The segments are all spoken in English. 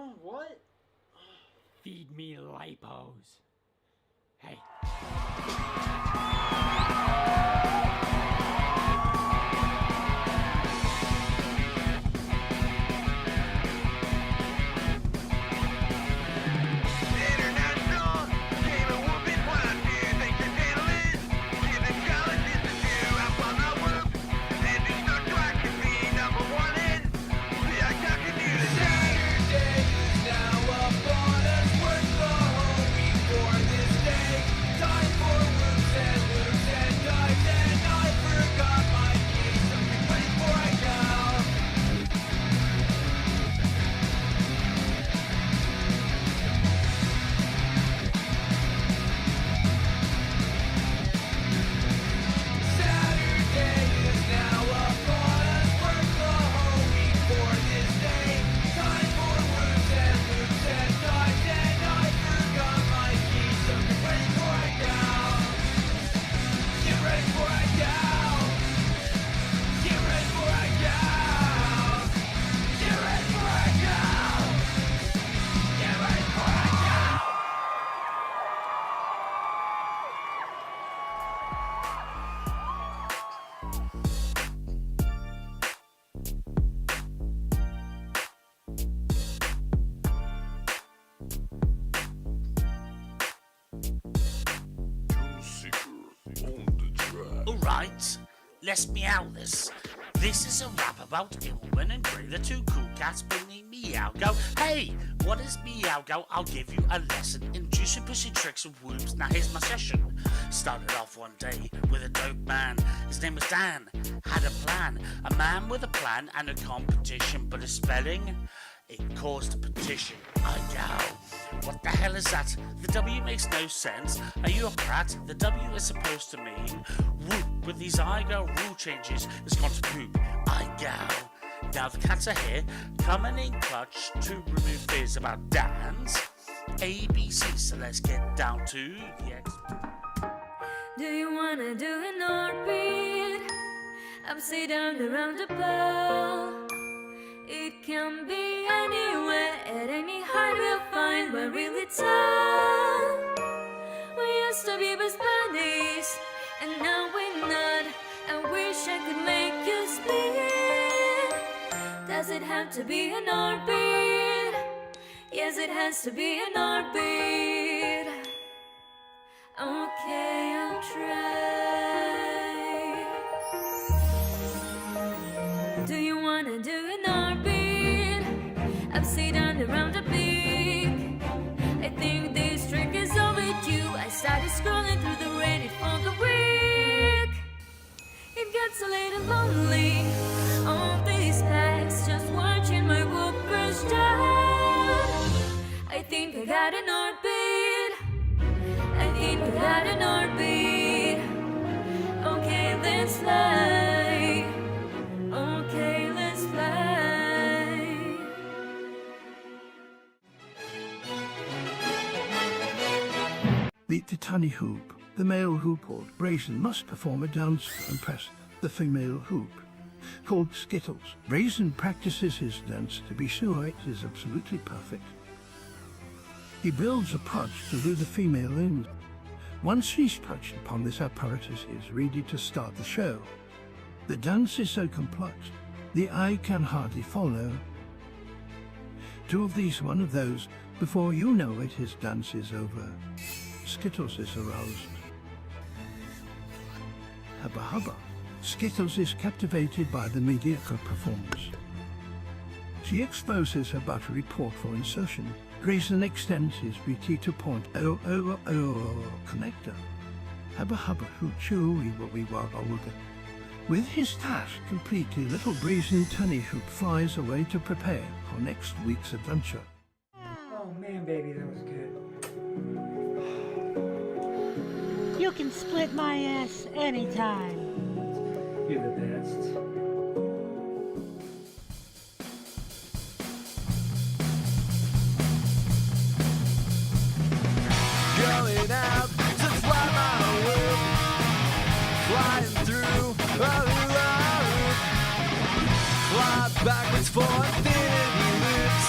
Huh? What? Feed me lipos. Hey. Alright, let's meow this. This is a rap about Ilman and Grey, the two cool cats bringing Meowgo. Hey, what is Meowgo? I'll give you a lesson in juicy pussy tricks and whoops. Now here's my session. Started off one day with a dope man. His name was Dan. Had a plan. A man with a plan and a competition, but his spelling, it caused a petition. IGOW. What the hell is that? The W makes no sense. Are you a prat? The W is supposed to mean whoop. With these IGOW rule changes, it's gone to poop. IGOW. Now the cats are here, coming in clutch to remove fears about Dan's ABC. So let's get down to the X. Do you wanna do an orbit? Upside down around the ball. It can be anywhere, at any height we'll find we're really tall. We used to be best buddies, and now we're not. I wish I could make you split. Does it have to be an orbit? Yes, it has to be an orbit. Okay, I'll try. Do you wanna do an orbit? Upside down around the peak. I think this trick is overdue. I started scrolling through the Reddit for the week. It gets a little lonely on these packs, just watching my whoopers down. I think I got an orbit. I think I got an orbit. Okay, let's fly. Okay, let's fly. Meet the tunny hoop. The male hoop or raisin must perform a dance and press the female hoop. Called Skittles, Raisin practices his dance to be sure it is absolutely perfect. He builds a pouch to lure the female in. Once she's touched upon this apparatus, he is ready to start the show. The dance is so complex, the eye can hardly follow. Two of these, one of those, before you know it, his dance is over. Skittles is aroused. Hubba hubba. Skittles is captivated by the mediocre performance. She exposes her buttery port for insertion. Raisin extends his BT to point connector. Hubba hubba hoot chewy wobby wagga. With his task completely, little Raisin Tunny Hoop flies away to prepare for next week's adventure. Oh man, baby, that was good. You can split my ass anytime. You're the best. Going out to fly my whoop, flying through a loop, fly backwards for infinity loops,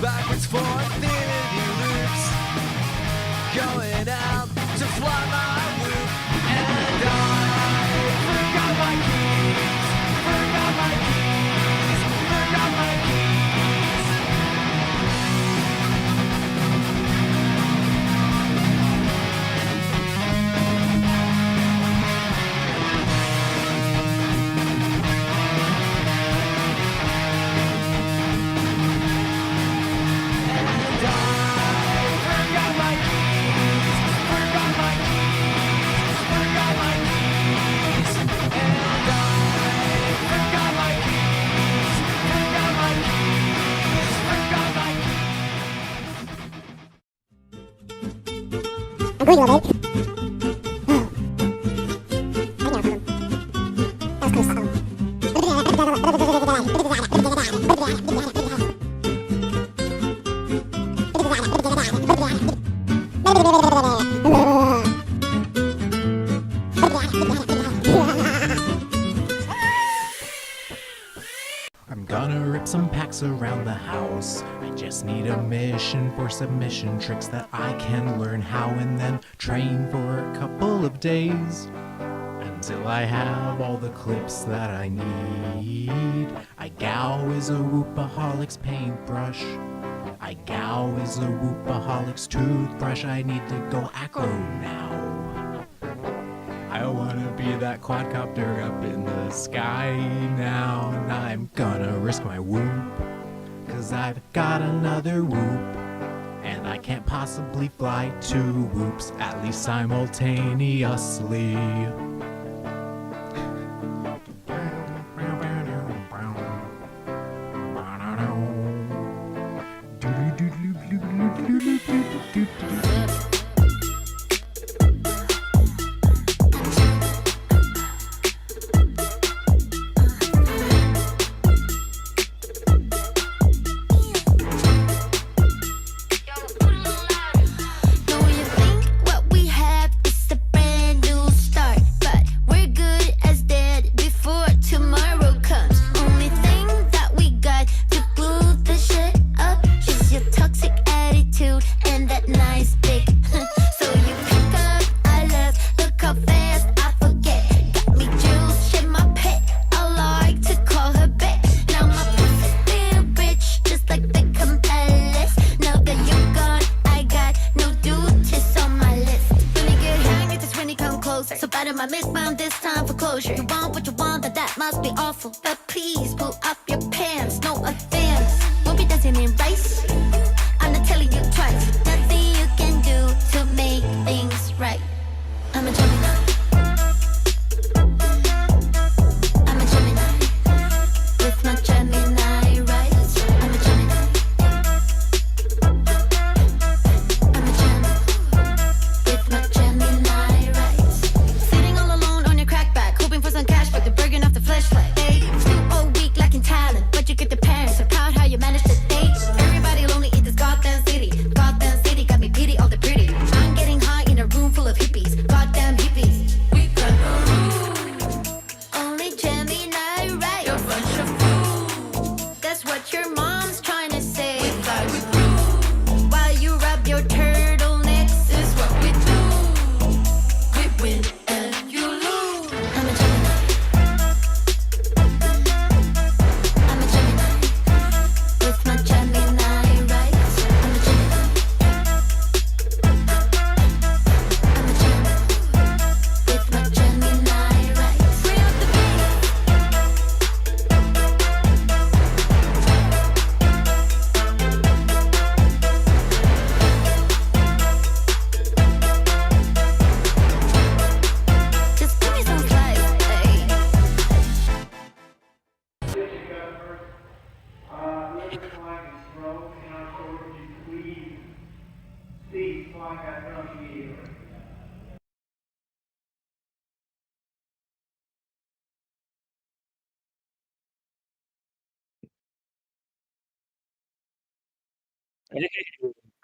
backwards for infinity loops, going out to fly my loop. And I forgot my keys, forgot my keys, forgot my keys. I'm gonna rip some packs around the house. I just need a mission for submission tricks that I can learn how and then train for a couple of days. Until I have all the clips that I need. IGOW is a Whoopaholic's paintbrush. IGOW is a Whoopaholic's toothbrush. I need to go acro now. I wanna be that quadcopter up in the sky now. And I'm gonna risk my whoop, 'cause I've got another whoop. And I can't possibly fly two whoops, at least simultaneously.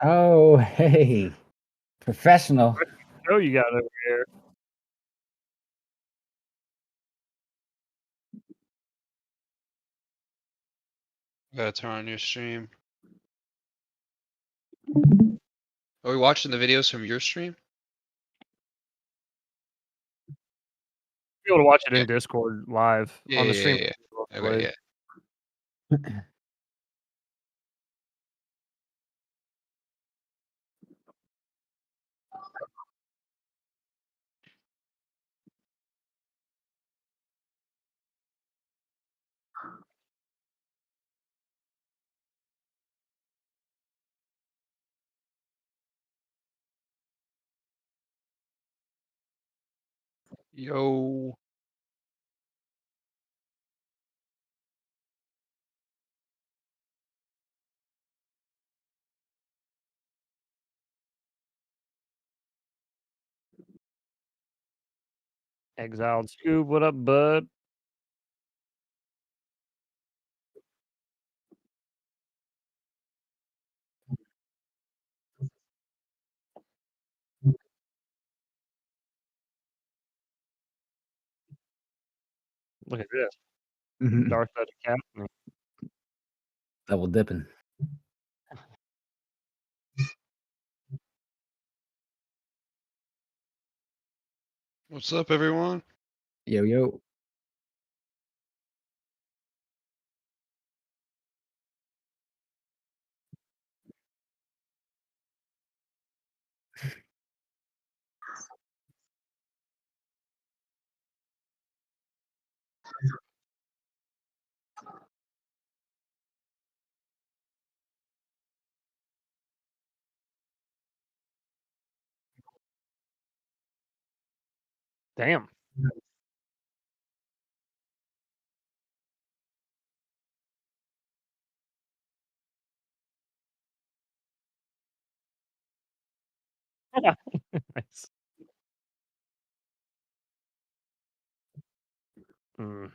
Oh, hey, professional. Show you got over here. Gotta turn on your stream. Are we watching the videos from your stream? Be able to watch it in Discord live on the stream. Yeah. Okay, yeah. Yo. Exiled Scoob, what up, bud? Look at this. Darth Vader Captain. Double dipping. What's up, everyone? Yo, yo. Damn. Nice. Mm.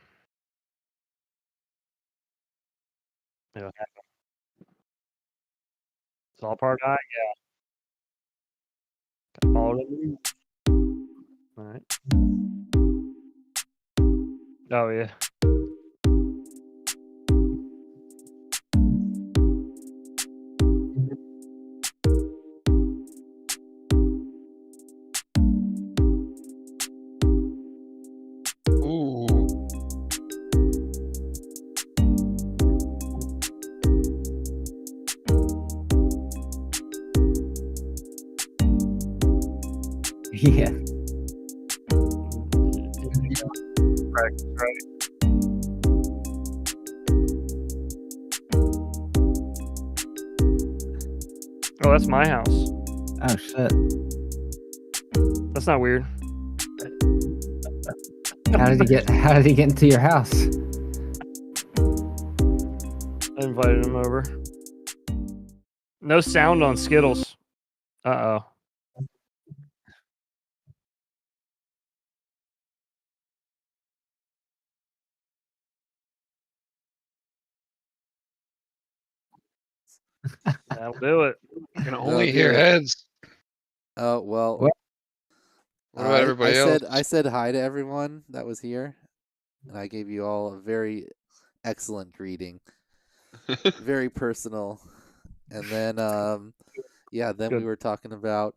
Yeah. It's all part of yeah. Got followed in the loop. All right. Oh yeah. Ooh. Yeah. Practice, right? Oh, that's my house. Oh shit. That's not weird. How did he get into your house? I invited him over. No sound on Skittles. Uh-oh. That'll do it. I can only hear heads. Oh, well. What? What about everybody else? I said hi to everyone that was here, and I gave you all a very excellent greeting. Very personal. And then, yeah, then we were talking about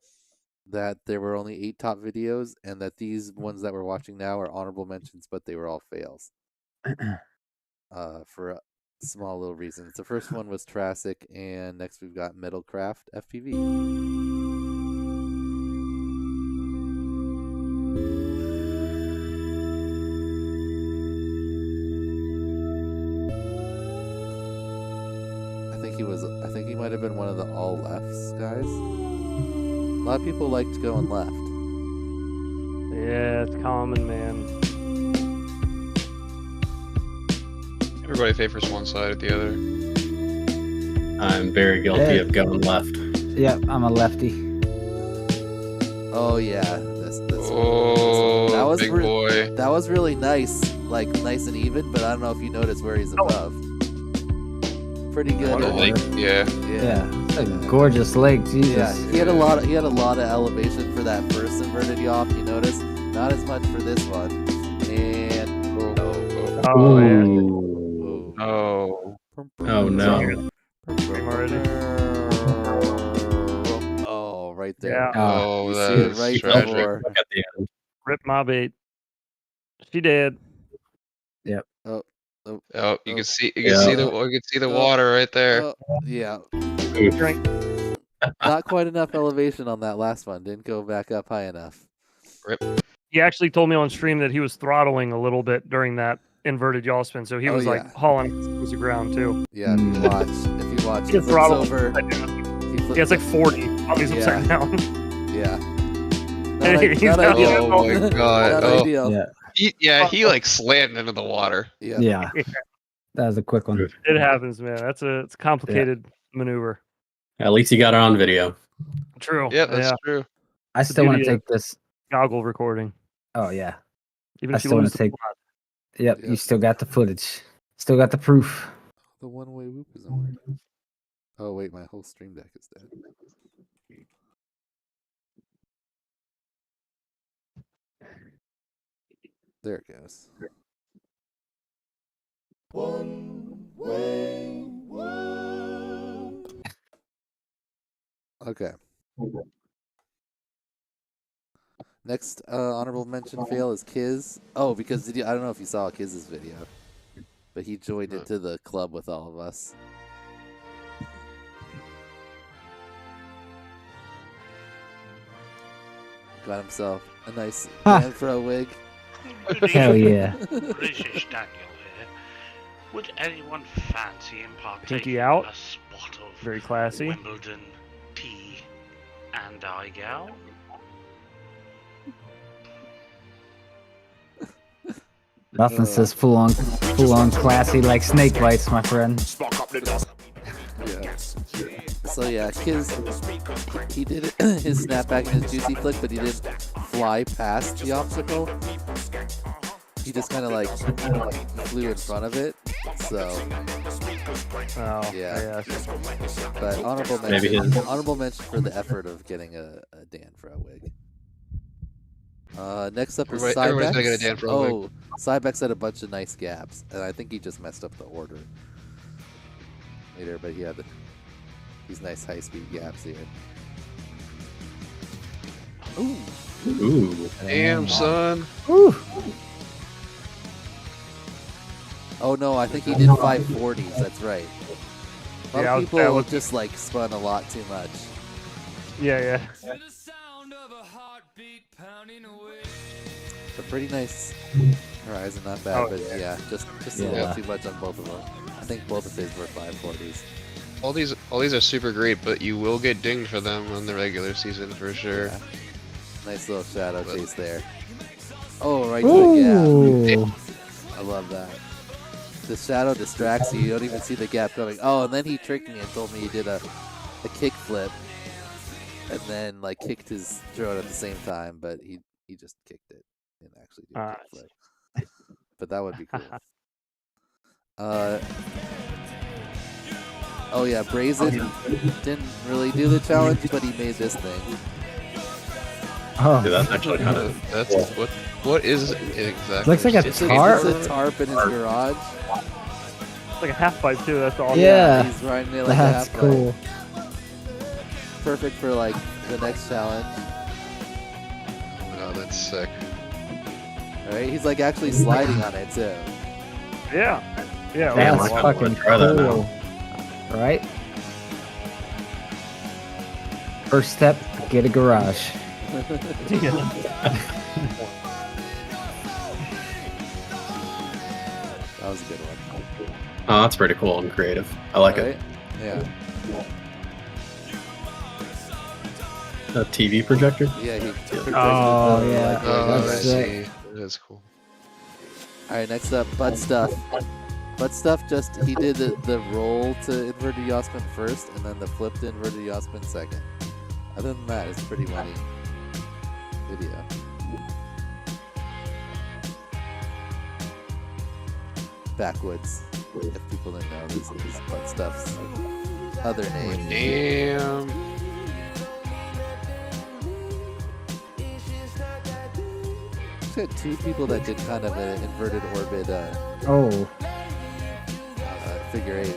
that there were only 8 top videos, and that these ones that we're watching now are honorable mentions, but they were all fails. For small little reasons. The first one was Triassic, and next we've got Metalcraft FPV. I think he might have been one of the all lefts guys. A lot of people liked going left. Yeah, it's common, man. Everybody favors one side or the other. I'm very guilty of going left. Yep, I'm a lefty. Oh yeah, this Oh, that was big boy. That was really nice, like nice and even. But I don't know if you noticed where he's above. Pretty good. Yeah. Yeah. It's a gorgeous lake, Jesus. Yeah, he had a lot of elevation for that first inverted yaw. You notice, not as much for this one. And oh yeah. Oh. Oh no. right there. Yeah. Oh, you that see it is right tragic. before. At the end. Rip my bait. She did. Yep. Oh, Oh, you can see Yeah. the water right there. yeah. Drink. Not quite enough elevation on that last one. Didn't go back up high enough. Rip. He actually told me on stream that he was throttling a little bit during that inverted yaw spin, so he was like hauling towards the ground too. Yeah, if you watch, he He flips throttle. over. Yeah, it's like 40 on these upside down. Yeah. He's Not got- ideal. Oh my god. Not Oh. ideal. He like slammed into the water. Yeah. That was a quick one. It happens, man. It's a complicated maneuver. At least he got it on video. True. Yeah, that's true. I The still want to beauty of take this. goggle recording. Oh yeah. Even I if you still want lose to the take. plot. Yep, you still got the footage. Still got the proof. The one-way loop isn't working. Oh wait, my whole stream deck is dead. There it goes. Okay. Next honorable mention fail is Kiz. Oh, because I don't know if you saw Kiz's video, but he joined into the club with all of us. Got himself a nice Afro wig. Hell yeah. This is Daniel here. Would anyone fancy impartaking Pinky out. a spot of Very classy. Wimbledon tea and IGOW? Nothing says full on classy like snake bites, my friend. Yeah. So yeah, Kiz, he did it, his snapback and his juicy flick, but he didn't fly past the obstacle. He just kind of like flew in front of it. So yeah. But honorable mention for the effort of getting a Dan Fro wig. Next up is Cybex. Everybody's gonna get a Dan Fro wig. Cybex had a bunch of nice gaps, and I think he just messed up the order later, but he had these nice high-speed gaps here. Ooh. Damn, son. Ooh. Oh no, I think he did 540s. That's right. A lot of people just like spun a lot too much. Yeah. It's a pretty nice horizon, not bad, but yeah, just a little too much on both of them. I think both of his were 540s. All these are super great, but you will get dinged for them on the regular season for sure. Yeah. Nice little shadow chase there. Oh, right to the gap. I love that. The shadow distracts you. You don't even see the gap coming. Oh, and then he tricked me and told me he did a kick flip, and then like kicked his throat at the same time, but he just kicked it. Didn't actually do a kick flip. But that would be cool. Oh yeah, Brazen didn't really do the challenge, but he made this thing. Oh, dude, that's actually kind of. That's what is it exactly? Looks like a tarp. It's a tarp in his garage. It's like a half pipe too. That's all. Yeah, he's riding it like that's a half cool. pipe. Perfect for like the next challenge. Oh, that's sick. All right, he's like actually sliding on it too. Yeah. That's fucking cool. Right? First step, get a garage. That was a good one. Oh, that's pretty cool and creative. I like it. Yeah. A TV projector? Yeah, he Oh, yeah. Oh, That's I see. That's cool. Alright, next up, Butt Stuff. Butt Stuff he did the roll to inverted yaw spin first, and then the flip to inverted yaw spin second. Other than that, it's pretty money video. Backwoods. If people didn't know, this is Butt Stuff's other name. Damn. Had two people that did kind of an inverted orbit figure eight.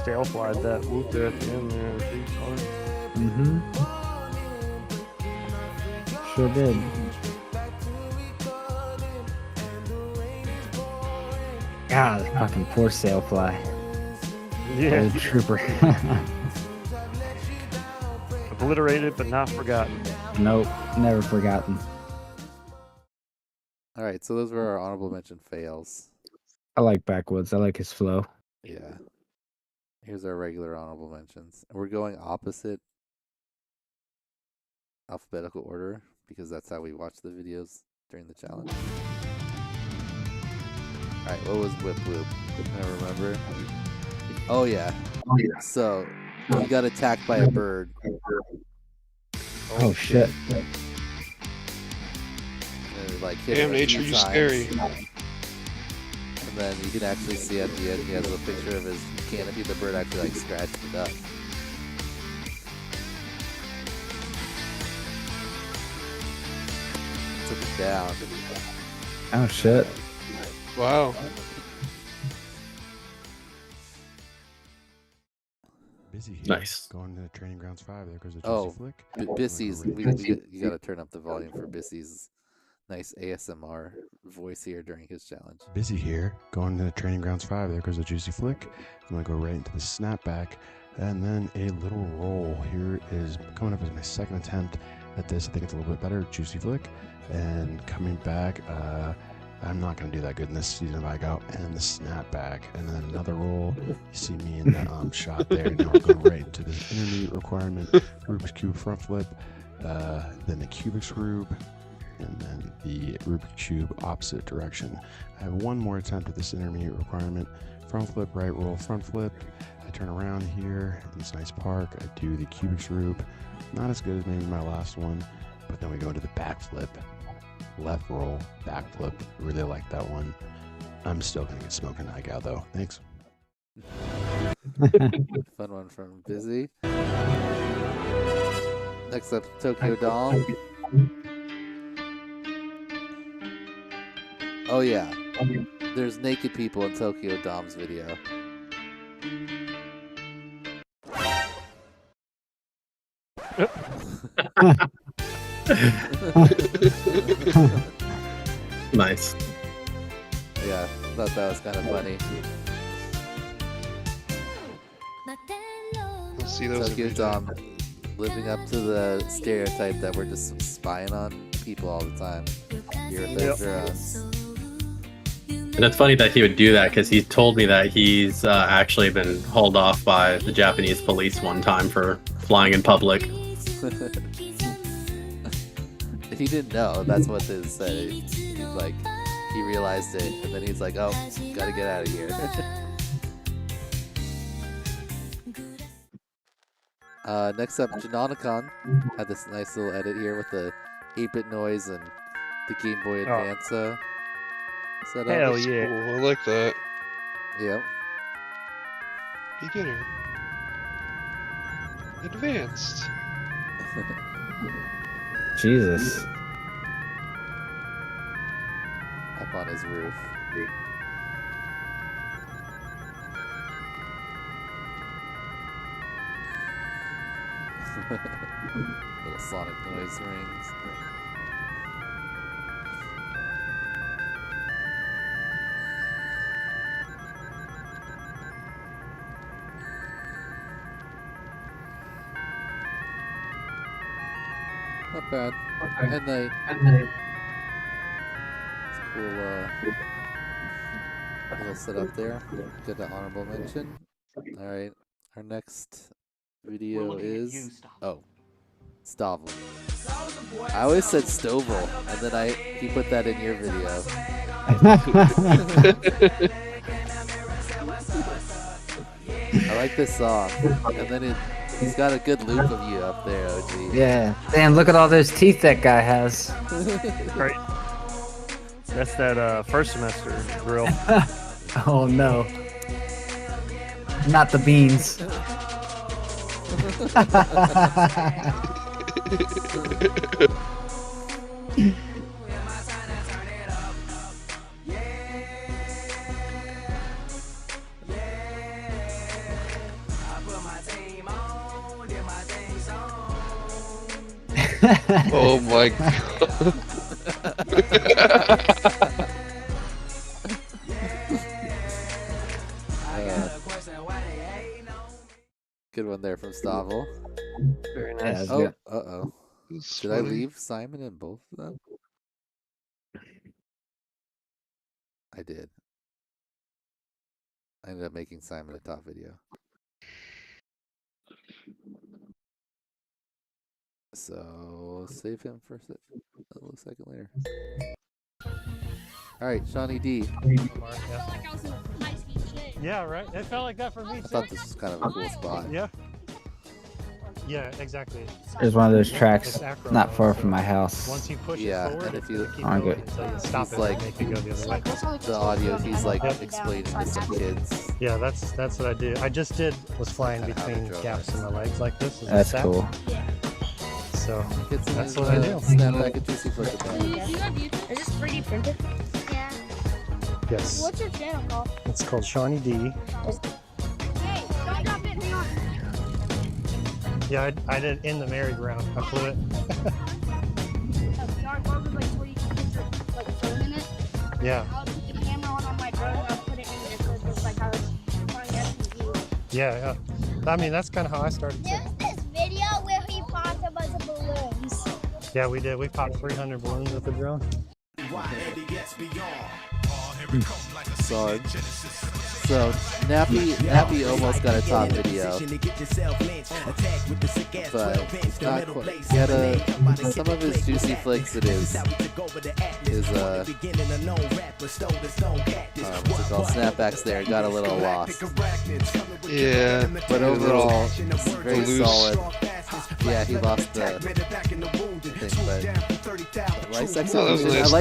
Tail slide that whoop there at the end there. Mm-hmm. Sure did. God, fucking poor Sailfly. Yeah. Old trooper. Obliterated but not forgotten. Nope, never forgotten. All right, so those were our honorable mention fails. I like Backwoods. I like his flow. Yeah. Here's our regular honorable mentions. And we're going opposite alphabetical order because that's how we watch the videos during the challenge. All right, what was Whip Whoop? I remember. Oh yeah. So you got attacked by a bird. Oh shit. And it, like, hit Damn, him a nature, few you times. scary. And then you can actually see at the end he has a picture of his canopy. The bird actually like scratched it up. Took it down. Oh shit. Wow. Busy here. Nice. Going to Training Grounds 5. There goes a juicy Oh, flick. Bissy's. You gotta turn up the volume for Bissy's nice ASMR voice here during his challenge. Busy here. Going to Training Grounds 5. There goes a juicy flick. I'm gonna go right into the snapback, and then a little roll. Here is coming up as my second attempt at this. I think it's a little bit better. Juicy flick, and coming back. I'm not going to do that good in this season of IGOW, and the snapback, and then another roll. You see me in the shot there. Now we're going right into this intermediate requirement, Rubik's Cube front flip, then the Cubic's Rube, and then the Rubik's Cube opposite direction. I have one more attempt at this intermediate requirement, front flip, right roll, front flip. I turn around here in this nice park. I do the Cubic's Rube, not as good as maybe my last one, but then we go into the back flip. Left roll, back flip. Really like that one. I'm still gonna get smoking IGOW though. Thanks. Fun one from Busy. Next up, Tokyo Doll. Oh yeah, there's naked people in Tokyo Dom's video. Nice. Yeah, I thought that was kind of funny. Let's see those. Tokyo Dom living up to the stereotype that we're just spying on people all the time. Here at those drones. And it's funny that he would do that because he told me that he's actually been hauled off by the Japanese police one time for flying in public. He didn't know. That's what they said. He's like, he realized it, and then he's like, "Oh, gotta get out of here." Next up, Janonacon had this nice little edit here with the 8-bit noise and the Game Boy Advance setup. Hell That's yeah. cool. I like that. Yep. Beginner. Advanced. Jesus. Up on his roof. Little sonic noise rings. Not bad. And night. It's a cool little setup there. Good to honorable mention. Alright. Our next video is Stovel. I always said Stovall, and then he put that in your video. I like this song. And then he's got a good loop of you up there, OG. Yeah. Damn, look at all those teeth that guy has. Right. That's that first semester grill. Oh no. Not the beans. Oh my god. Good one there from Stavel. Very Yeah, nice. that's Oh, good. uh-oh. It's Did I funny. leave Simon in both of them? I did. I ended up making Simon a top video. So save him for a little second later. All right, Shawnee D. Yeah, right. It felt like that for me I too. thought this was kind of a cool spot. Yeah. Yeah, exactly. There's one of those tracks It's acro not mode, far so from my house. Once you push Yeah, it forward, and if you keep Alright, going good. until you stop He's it like- and make it go the other way. The audio, he's like explaining to some kids. Yeah, that's what I do. I just was flying Kinda how they between drove gaps it. in my legs like this. as a That's sat. cool. So Kids in that's his, what I do. Snapback and Juicy Flick about. Do you have YouTube? Is this 3D printed? Yeah. Yes. What's your channel called? It's called Shawnee D. Hey, don't drop it. Hang on. Yeah, I did it in the merry-go-round. I flew it. Dark mode was like where you can put your phone in it. Yeah. I'll put the camera on my drone and I'll put it in there so it looks like I was flying FPV. Yeah. I mean, that's kind of how I started too. There's this video where he popped a bunch of balloons. Yeah, we did. We popped 300 balloons with the drone. Solid. So Nappy almost got a top video, but not quite. He had some of his juicy flicks. It is what's it called? Snapbacks there got a little lost. Yeah. But overall, very loose. solid. Yeah, he lost the thing, but nice execution. nice. I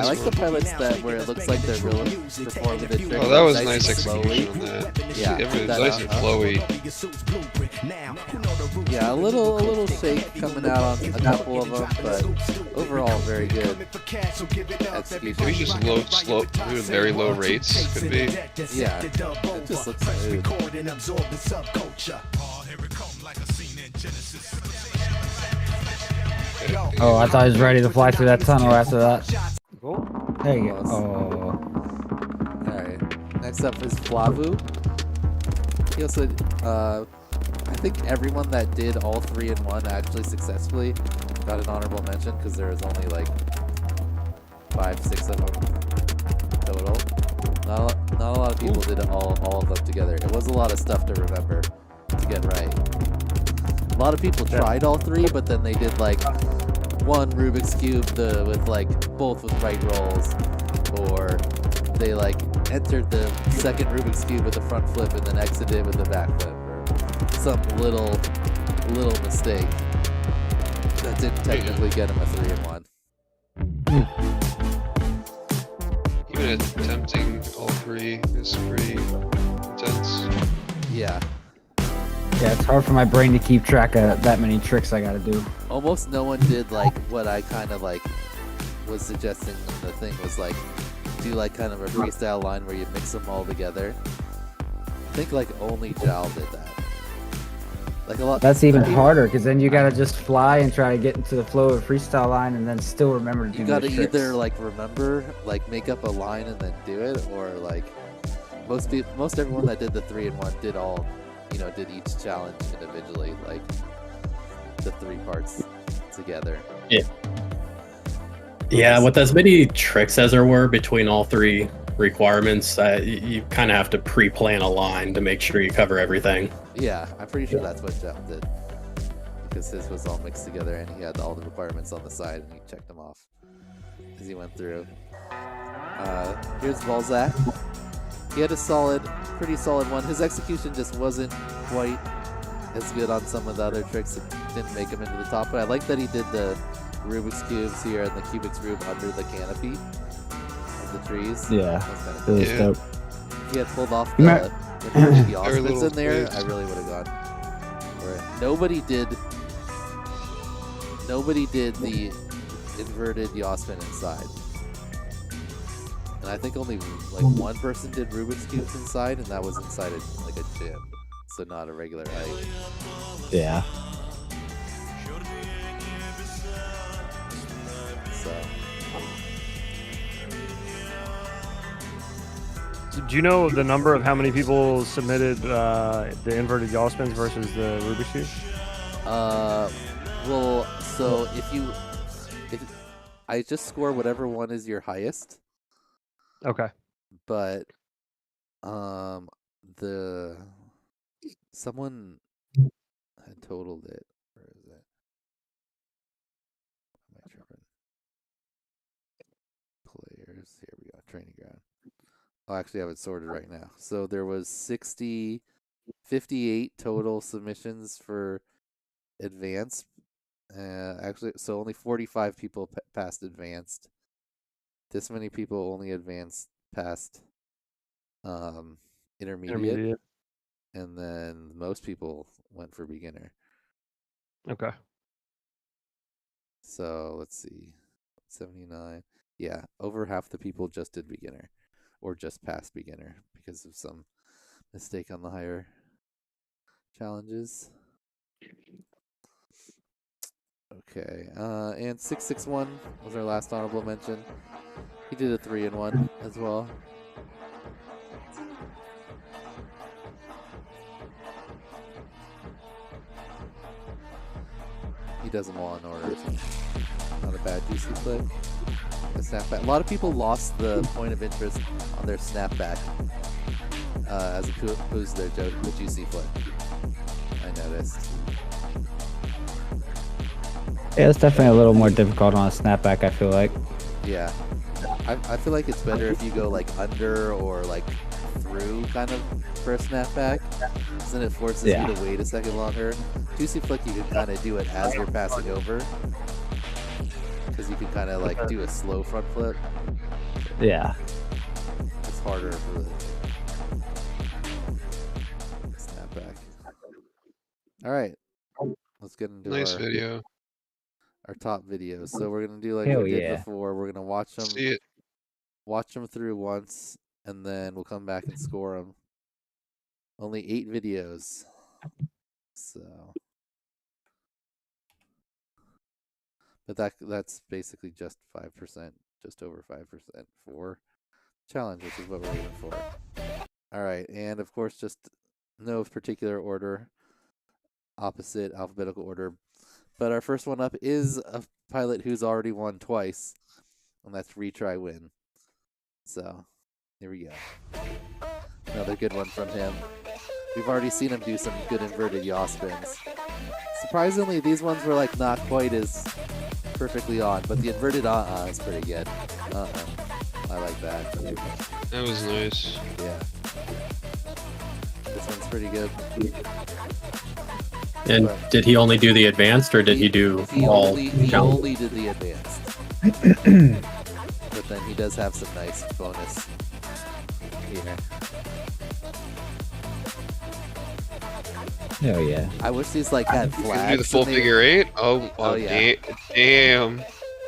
like the pilots that where it looks like they're really performing the trick. Oh, that was nice nice and slowly. execution on that. Yeah, It was that nice and flowy. Yeah, a little shake coming out on a couple of them, but overall very good execution. Maybe just very low rates could be. Yeah, it just looks smooth. Oh, I thought he was ready to fly through that tunnel after that. Cool. There you go. Oh. Alright, next up is Flavu. He also, I think everyone that did all 3 in 1 actually successfully got an honorable mention because there was only like 5-6 of them total. Not a lot of people did all of them together. It was a lot of stuff to remember to get right. A lot of people tried all 3, but then they did like one Rubik's Cube with like both with right rolls, or they like entered the second Rubik's Cube with a front flip and then exited with a back flip, or some little mistake that didn't technically get him a 3 in 1. Even attempting all 3 is pretty intense. Yeah. Yeah, it's hard for my brain to keep track of that many tricks I gotta do. Almost no one did like what I kind of like was suggesting in the thing was like do like kind of a freestyle line where you mix them all together. I think like only Jal did that. Like a lot. That's even harder because then you gotta just fly and try to get into the flow of a freestyle line and then still remember to do You gotta those tricks. either like remember, like make up a line and then do it, or like most everyone that did the 3 in 1 did all, did each challenge individually, like the 3 parts together. Yeah. Yeah, with as many tricks as there were between all 3 requirements, you kind of have to pre-plan a line to make sure you cover everything. Yeah, I'm pretty sure that's what Jeff did, because his was all mixed together and he had all the requirements on the side and he checked them off as he went through. Here's Balzac. He had a pretty solid one. His execution just wasn't quite as good on some of the other tricks. It didn't make him into the top, but I like that he did the Rubik's Cubes here and the Cubik's Rube under the canopy of the trees. Yeah, That's really cool. dope. If he had pulled off You the Very Osmonds little in there, twist. I really would have gone for it. Nobody did the inverted Yosman inside. And I think only like one person did Rubik's Cubes inside, and that was inside like a gym, so not a regular height. Yeah. Do you know the number of how many people submitted the inverted yaw spins versus the Rubik's Cube? Well, so if I just score whatever one is your highest. Okay. But someone had totaled it. Where is it? Am I tripping? Players. Here we go. Training ground. Oh, actually, I have it sorted right now. So there was 58 total submissions for advanced. Actually, so only 45 people passed advanced. This many people only advanced past intermediate. And then most people went for beginner. Okay. So let's see. 79. Yeah, over half the people just did beginner or just passed beginner because of some mistake on the higher challenges. Okay, and 661 was our last honorable mention. He did a 3-in-1 as well. He does them all in order. Not a bad juicy flip. A snapback. A lot of people lost the point of interest on their snapback as opposed to their juicy flip. I noticed. Yeah, it's definitely a little more difficult on a snapback, I feel like. Yeah. I feel like it's better if you go like under or like through kind of for a snapback. Because then it forces you to wait a second longer. Juicy flick, you can kind of do it as you're passing over. Because you can kind of like do a slow front flip. Yeah. It's harder for the snapback. All right. Let's get into nice video. Our top videos. So we're gonna do like Hell we did yeah. before. We're gonna watch them. See it. Watch them through once, and then we'll come back and score them. Only 8 videos. So, but that's basically just 5%, just over 5% for challenge, which is what we're aiming for. All right, and of course, just no particular order, opposite alphabetical order. But our first one up is a pilot who's already won twice, and that's Retry Win. So, here we go. Another good one from him. We've already seen him do some good inverted yaw spins. Surprisingly, these ones were like not quite as perfectly on, but the inverted is pretty good. I like that. That was nice. Yeah. This one's pretty good. And did he only do the advanced, or did he do all? He only did the advanced. But then he does have some nice bonus here. Hell yeah. I wish these like had You flags. can do the full figure 8? Oh yeah. Damn.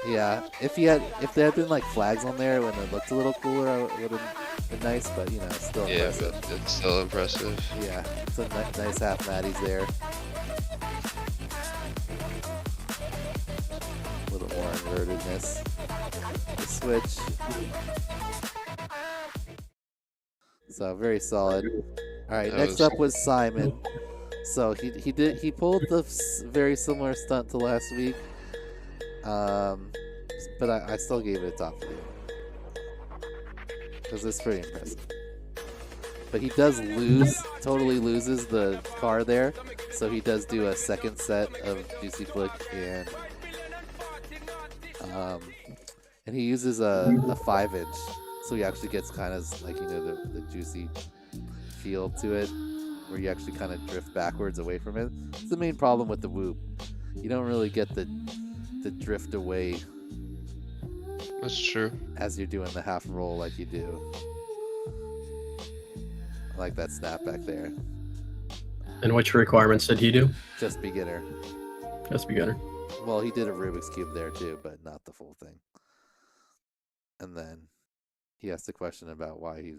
Yeah, if there had been like flags on there when it looked a little cooler, it would have been nice. But you know, it's still impressive. But it's still impressive. Yeah, some nice half matties there. A little more invertedness. The switch. So very solid. All right, next up was Simon. So he pulled the very similar stunt to last week. But I still gave it a top 3 because it's pretty impressive. But he does totally loses the car there, so he does do a second set of Juicy Flick, and he uses a 5-inch, so he actually gets kind of like, you know, the juicy feel to it, where you actually kind of drift backwards away from it. It's the main problem with the Whoop. You don't really get the drift away. That's true. As you're doing the half roll like you do. I like that snap back there. And which requirements did he do? Just beginner. Just beginner. Well, he did a Rubik's Cube there too, but not the full thing. And then he asked a question about why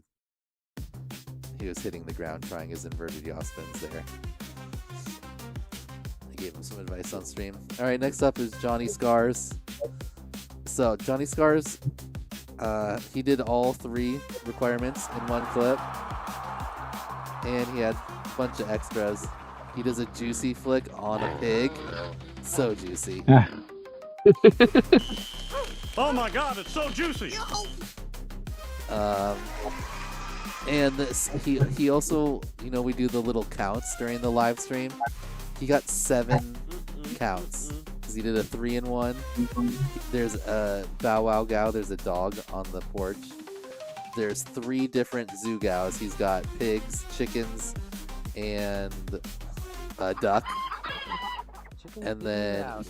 he was hitting the ground trying his inverted yaw spins there. I gave him some advice on stream. All right, next up is Johnny Scars. So Johnny Scars He did all 3 requirements in one clip, and he had a bunch of extras. He does a juicy flick on a pig. So juicy. Oh my god, it's so juicy! And this, he also, you know, we do the little counts during the live stream. He got 7 counts because he did a 3-in-1. There's a Bow Wow Gow. There's a dog on the porch. There's 3 different zoo gows. He's got pigs, chickens, and a duck. And then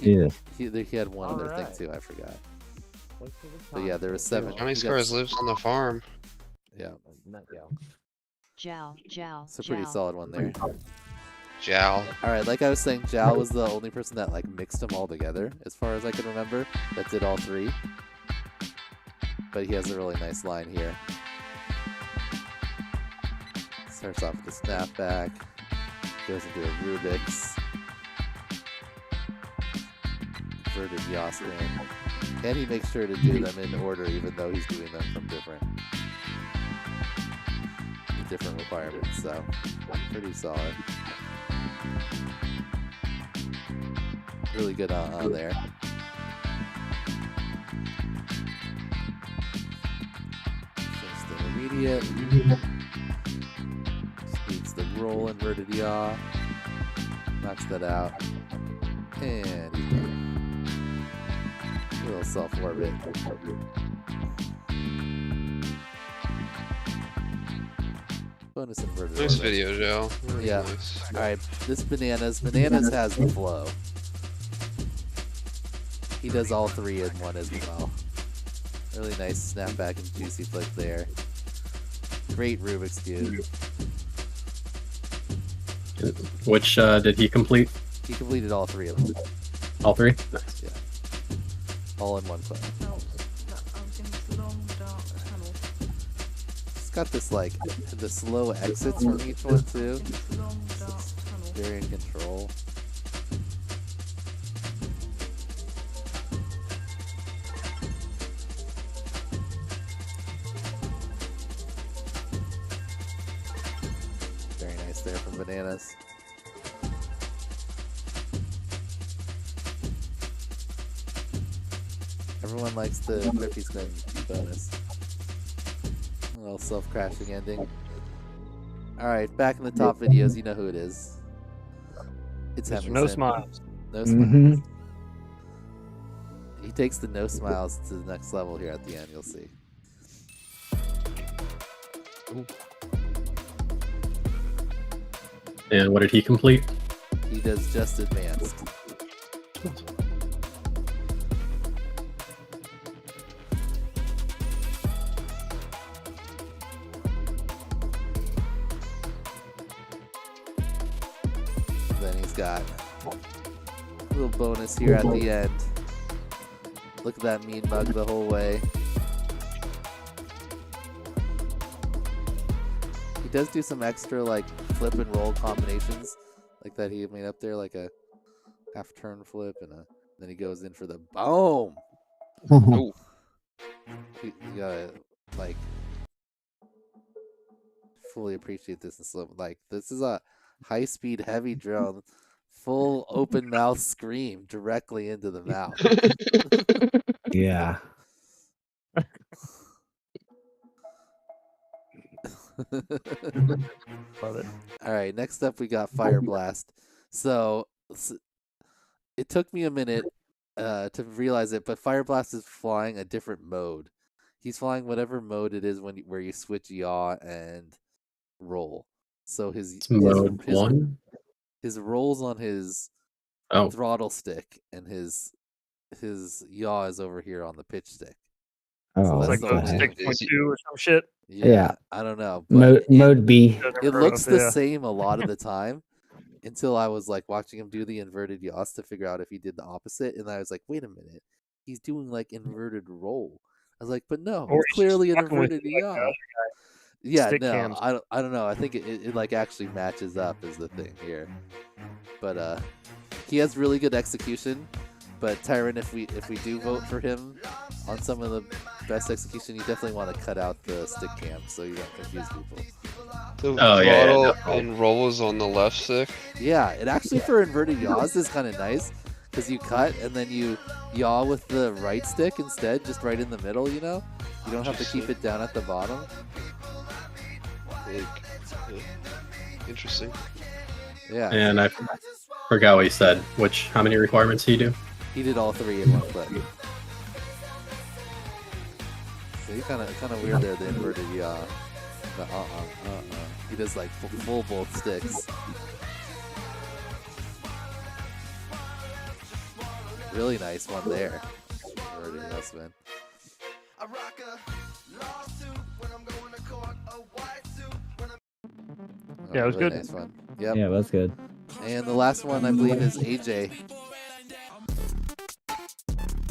he had one other thing too. I forgot. But yeah, there was 7. Johnny Scars lives on the farm. Yeah. Jow. It's a pretty solid one there. Jow. Alright, like I was saying, Jow was the only person that like mixed them all together, as far as I can remember, that did all 3. But he has a really nice line here. Starts off with a snapback, goes into a Rubik's, inverted yaw spin, and he makes sure to do them in order, even though he's doing them from different requirements, so pretty solid. Really good on there. Just the intermediate. Speeds the roll inverted yaw. Knocks that out. And he's done. A little self-orbit. Bonus inverted. Nice video, Joe. Really yeah. Nice. Alright, this Bananas has the flow. He does all 3 in one as well. Really nice snapback and juicy flick there. Great Rubik's Cube. Which did he complete? He completed all 3 of them. All 3? Nice. Yeah. All in one clip. It's got this like the slow exits from each one too. Very in control. Very nice there from Bananas. Everyone likes the 50 spin bonus. A little self-crashing ending. Alright, back in the top videos, you know who it is. It's Emerson. No Smiles. No Smiles. He takes the No Smiles to the next level here at the end, you'll see. And what did he complete? He does just advanced. Then he's got a little bonus here at the end. Look at that mean mug the whole way. He does do some extra like flip and roll combinations like that he made up there, like a half turn flip and then he goes in for the boom. Oh. You gotta like fully appreciate this and slow. Like this is a high speed heavy drone, full open mouth scream directly into the mouth. Yeah. Love it. All right, next up we got Fire Blast. So it took me a minute to realize it, but Fire Blast is flying a different mode. He's flying whatever mode it is where you switch yaw and roll. So his rolls on his throttle stick, and his yaw is over here on the pitch stick. Oh, so it's like the stick 2 or some shit. Yeah, I don't know. But Mode B. It looks the same a lot of the time until I was like watching him do the inverted yaws to figure out if he did the opposite, and I was like, wait a minute, he's doing like inverted roll. I was like, but no, it's clearly an inverted yaw. Yeah, no, cams. I don't know. I think it like actually matches up is the thing here. But he has really good execution. But Tyron, if we do vote for him on some of the best execution, you definitely want to cut out the stick cam so you don't confuse people. The Oh, yeah, throttle definitely. and roll is on the left stick. Yeah, it actually for inverted yaws is kind of nice because you cut and then you yaw with the right stick instead, just right in the middle, you know? You don't have to keep it down at the bottom. Interesting. Yeah. And I forgot what he said. How many requirements did he do? He did all 3 in one clip. So he kind of weird there, the inverted yaw. But he does like full both sticks. Really nice one there. Inverted yaw spin. Yeah, it was really good. Nice one. Yep. Yeah, that's good. And the last one, I believe, is AJ.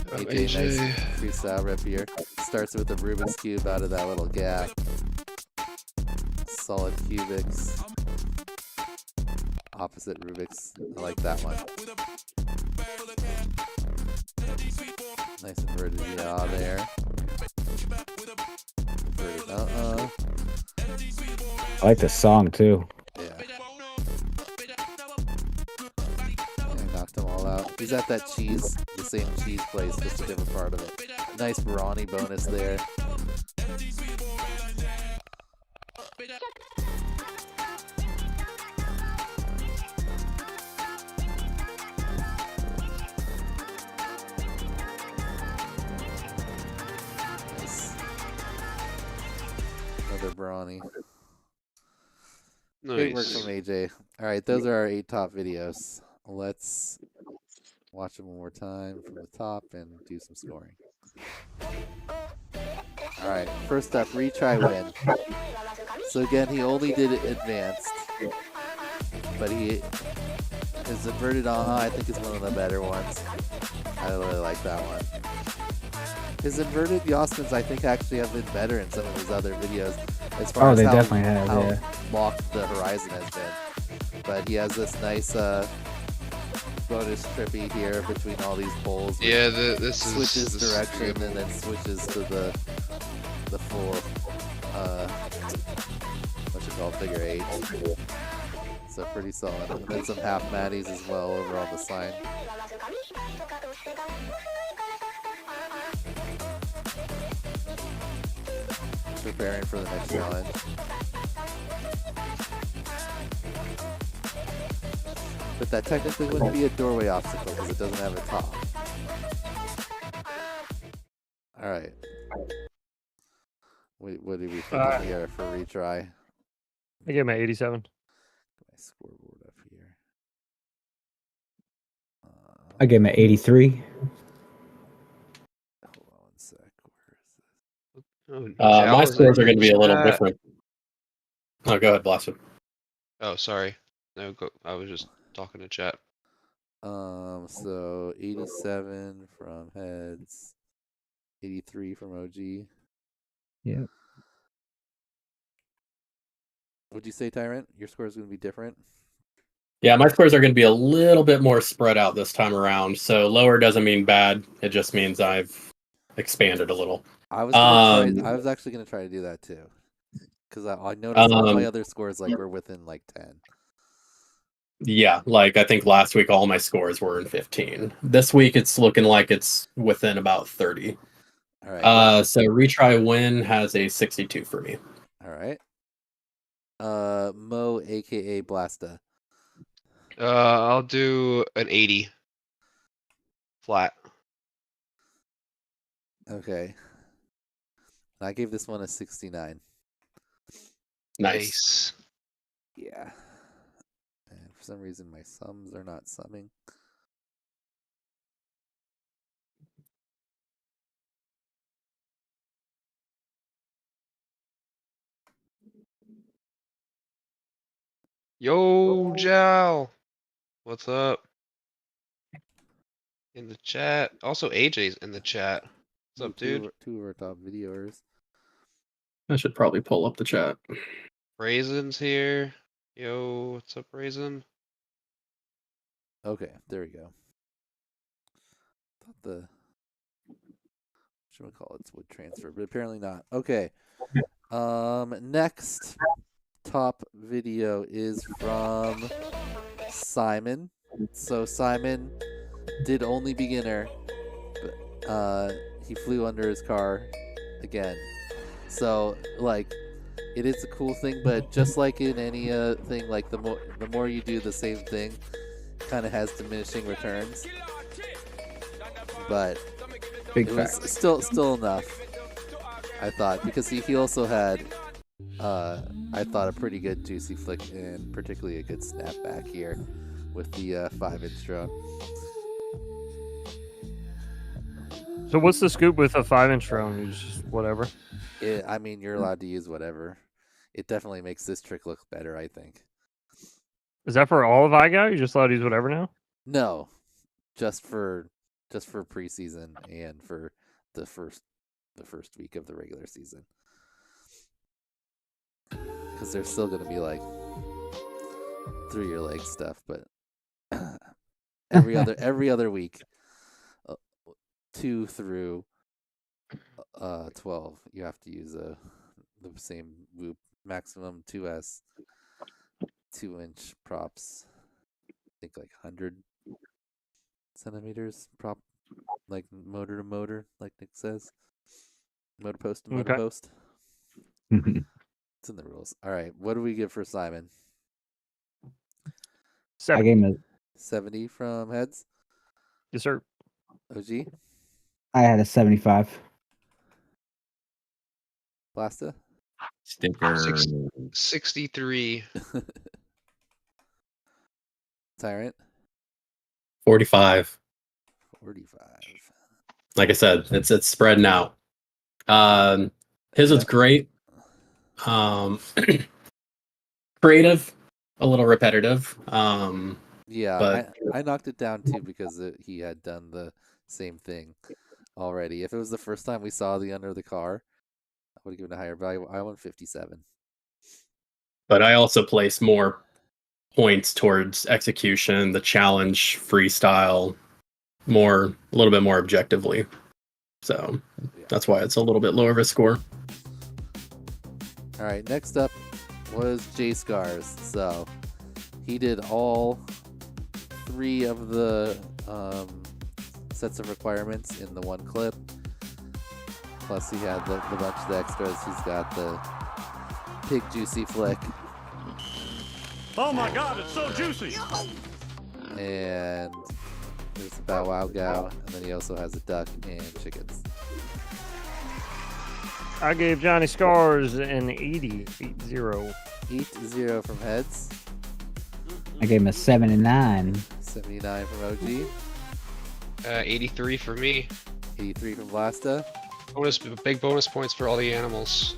AJ, nice freestyle rip here. Starts with the Rubik's Cube out of that little gap. Solid cubics. Opposite Rubik's. I like that one. Nice inverted yaw there. Inverted I like the song too. Yeah. Knocked them all out. He's at that cheese, the same cheese place, just a different part of it. Nice brawny bonus there. Nice. Another brawny. Great work Nice. from AJ. All right, those are our 8 top videos. Let's watch them one more time from the top and do some scoring. All right, first up, retry win. So again, he only did it advanced, but his inverted aha I think is one of the better ones. I really like that one. His inverted yaw spins I think actually have been better in some of his other videos as far as they how, definitely have, how yeah. locked the horizon has been. But he has this nice bonus trippy here between all these poles. Yeah, this switches is direction and then switches to the full what's it called, figure 8. So pretty solid. And then some half matties as well over on the side. Preparing for the next challenge. But that technically wouldn't be a doorway obstacle because it doesn't have a top. Alright. What do we think here for retry? I gave him an 87. My scoreboard up here. I gave him an 83. Hold on one sec. Where is this? My scores are going to be a little different. Oh, go ahead, Blossom. Oh, sorry. No, go. I was just talking to chat. So 87 from Heads, 83 from OG. Yeah. Would you say, Tyrant? Your score is going to be different? Yeah, my scores are going to be a little bit more spread out this time around. So lower doesn't mean bad. It just means I've expanded a little. I was actually going to try to do that too. Because I noticed all my other scores were within 10. Yeah, I think last week all my scores were in 15. This week it's looking like it's within about 30. All right. So retry win has a 62 for me. All right. Mo, aka Blasta. I'll do an 80. Flat. Okay. I gave this one a 69. Nice. Yeah. And for some reason my sums are not summing. Yo, Jal. What's up? In the chat. Also, AJ's in the chat. What's up, dude? Two of our top videoers. I should probably pull up the chat. Raisin's here. Yo, what's up, Raisin? Okay, there we go. Thought the should we call it wood transfer, but apparently not. Okay. Next top video is from Simon. So Simon did only beginner, but he flew under his car again. So like, it is a cool thing, but just like in any thing, like the more you do the same thing, kind of has diminishing returns. But Big it was still enough, I thought, because he also had I thought a pretty good juicy flick and particularly a good snapback here with the 5-inch drone. So what's the scoop with a 5-inch drone? You just whatever. I mean, you're allowed to use whatever. It definitely makes this trick look better, I think. Is that for all of IGOW? You just allowed to use whatever now? No, just for preseason and for the first week of the regular season. Because there's still going to be like through your leg stuff, but every other week, 2 through 12, you have to use the same Whoop, maximum 2S 2-inch props. I think like 100 centimeters prop, like motor to motor, like Nick says, motor post to motor post. It's in the rules. All right, what do we give for Simon? 70. I gave him 70 from Heads. Yes, sir. OG. I had a 75. Blasta. Sticker. 63. Tyrant. 45. 45. Like I said, it's spreading out. His was great. Creative, a little repetitive. Yeah, but I knocked it down too because he had done the same thing already. If it was the first time we saw the under the car, I would have given a higher value. I won 57. But I also place more points towards execution, the challenge, freestyle, a little bit more objectively. So that's why it's a little bit lower of a score. All right, next up was J Scars. So he did all 3 of the sets of requirements in the one clip. Plus he had the bunch of the extras. He's got the pig juicy flick. Oh my god, it's so juicy! And there's the Bow Wow Gow, and then he also has a duck and chickens. I gave Johnny Scars an 80. 80. 80 from Heads. I gave him a 79. 79 from OG. 83 for me. 83 from Blasta. Big bonus points for all the animals.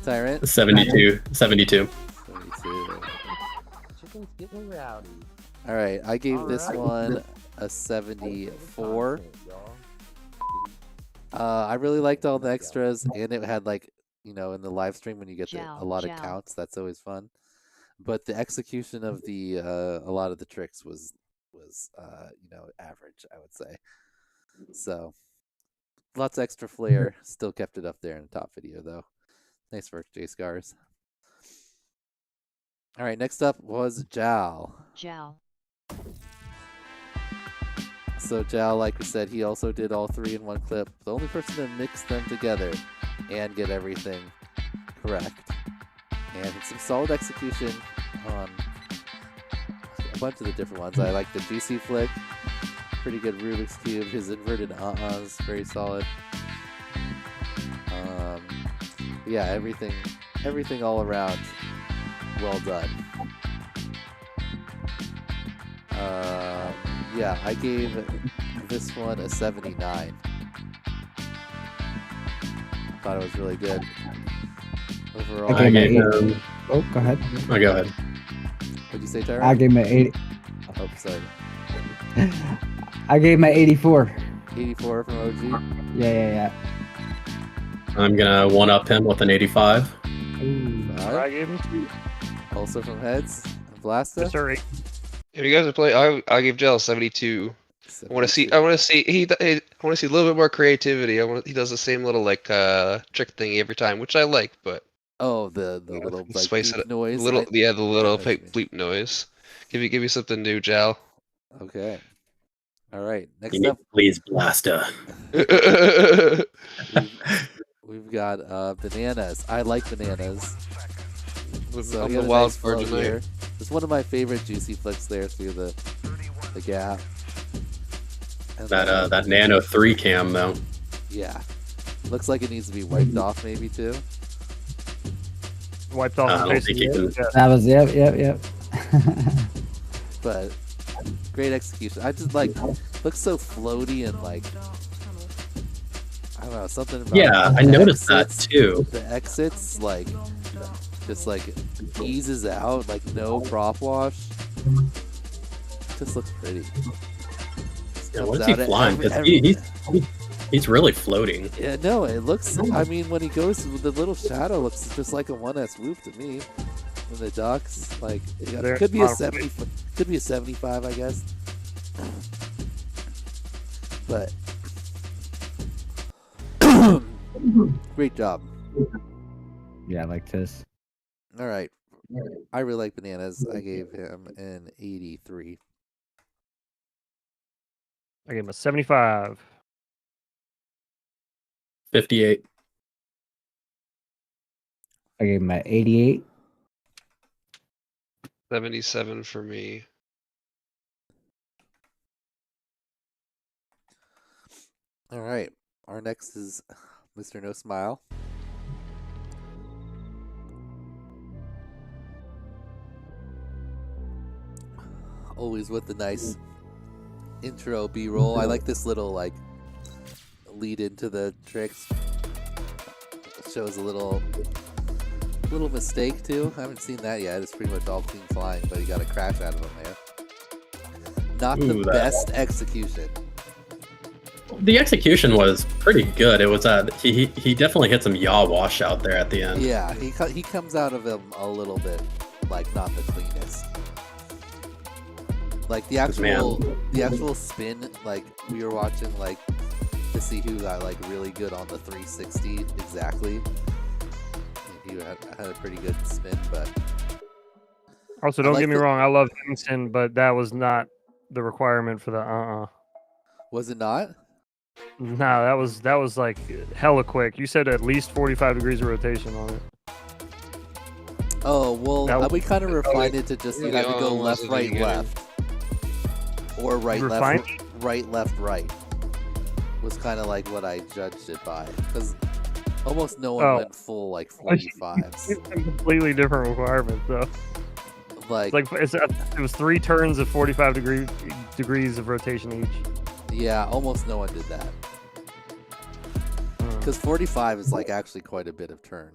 Tyrant. 72. 72. 72. Chicken's getting rowdy. All right, I gave this one a 74. I really liked all the extras, and it had like, in the live stream when you get a lot of counts, that's always fun. But the execution of the a lot of the tricks was average, I would say. So lots of extra flair, still kept it up there in the top video though. Nice work, J Scars. All right, next up was Jal. So Jal, like we said, he also did all 3 in one clip. The only person to mix them together and get everything correct. And some solid execution on a bunch of the different ones. I like the GC flick. Pretty good Rubik's Cube. His inverted is very solid. Yeah, everything all around well done. Yeah, I gave this one a 79. Thought it was really good. Overall, I gave him an 80. Oh, go ahead. Oh, go ahead. What'd you say, Tyra? I gave him an 80. Oh, sorry. I gave him an 84. 84 from OG? Yeah. I'm gonna one-up him with an 85. I gave him 2. Also from Heads, Blasta. Yes, sir. If you guys are playing, I gave Jell 72. I want to see. I want to see. I want to see a little bit more creativity. He does the same little like trick thingy every time, which I like. But oh, the little like spice bleep it. noise. The little what you mean. bleep noise. Give me something new, Jal. Okay. All right. Next You up, need Please Blaster. we've got bananas. I like bananas. So I'm he the had a wild nice card flow tonight. here. It's one of my favorite juicy flicks there through the gap. And That Nano 3 cam though. yeah, looks like it needs to be wiped off maybe too. Wiped off I his don't face. think you can. That was yep. But great execution. I just like looks so floaty and like I don't know something about Yeah, I the noticed that exits. too. The exits like just like eases out like no prop wash. Just looks pretty. Yeah, Comes what is he out at flying? every- Because he's really floating. Yeah, no, it looks. I mean, when he goes, the little shadow looks just like a 1S swoop to me. When the ducks, like, it could be a 70, could be a 75, I guess. But great job. Yeah, I like this. All right, I really like bananas. I gave him an 83. I gave him a 75. 58. I gave him an 88. 77 for me. All right, our next is Mr. No Smile. Always with the nice intro B-roll. I like this little like lead into the tricks. It shows a little mistake too. I haven't seen that yet. It's pretty much all clean flying, but he got a crash out of him there. Not the best execution. The execution was pretty good. It was he definitely hit some yaw wash out there at the end. Yeah, he comes out of him a little bit like not the cleanest. Like the actual spin, like we were watching like to see who got like really good on the 360 exactly. He had a pretty good spin, but Also, don't get me wrong, I love Hemmingson, but that was not the requirement for the Was it not? No, that was like hella quick. You said at least 45 degrees of rotation on it. Oh well, we kind of refined it to just you have to go left, right, left, or right, left, right. Was kind of like what I judged it by, because almost no one went full like 45s. It's a completely different requirement, though. Like it was 3 turns of 45 degrees of rotation each. Yeah, almost no one did that. Because 45 is like actually quite a bit of turn.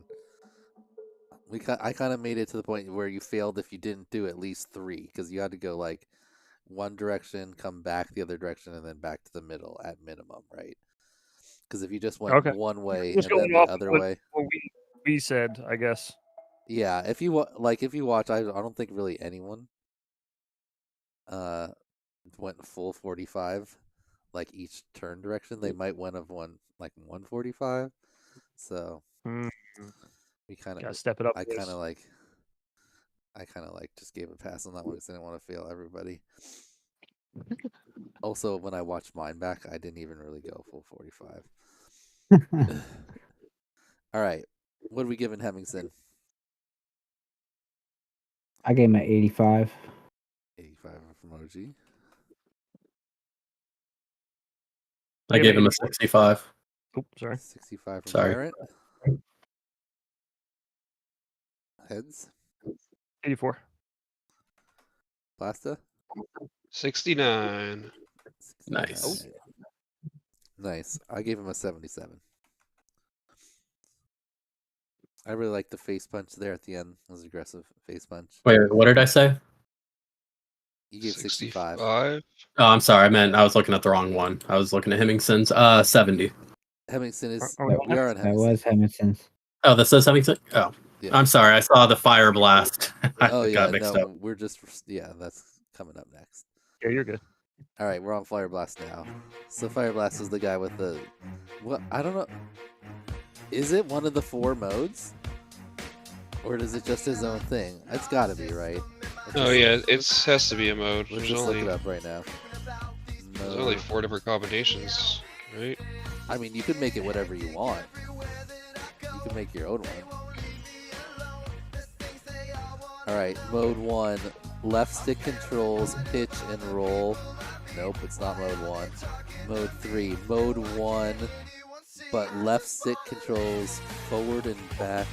I kind of made it to the point where you failed if you didn't do at least 3, because you had to go like one direction, come back the other direction, and then back to the middle at minimum, right? Because if you just went one way and then the other way, what we said, I guess. Yeah, if you watch, I don't think really anyone went full 45, like each turn direction. They might have won like 145. So we kind of step it up. I kind of like just gave a pass on that one because I didn't want to fail everybody. Also, when I watched mine back, I didn't even really go full 45. All right, what are we giving Hemmingson? I gave him an 85. 85 from OG. I gave him a 65. Oh, sorry. 65 from Sorry. Barrett. Heads. 84. Blasta. 69. Nice. Nice. I gave him a 77. I really like the face punch there at the end. It was aggressive face punch. Wait, what did I say? You gave 65. Oh, I'm sorry. I was looking at the wrong one. I was looking at Hemmingson's. 70. Hemmingson is. That We are on that Hemmingson. was Hemmingson's. Oh, this is Hemmingson? Oh. Yeah. I'm sorry. I saw the fire blast. I Oh yeah, got mixed no, up. we're just that's coming up next. Yeah, you're good. All right, we're on Fire Blast now. So Fire Blast is the guy with the what? I don't know. Is it one of the 4 modes, or is it just his own thing? It's got to be, right? Yeah, it has to be a mode. Let's There's just only, look it up right now. There's only 4 different combinations, right? I mean, you can make it whatever you want. You can make your own one. All right, mode 1, left stick controls pitch and roll. Nope, it's not mode 1. Mode 3, mode 1, but left stick controls forward and back.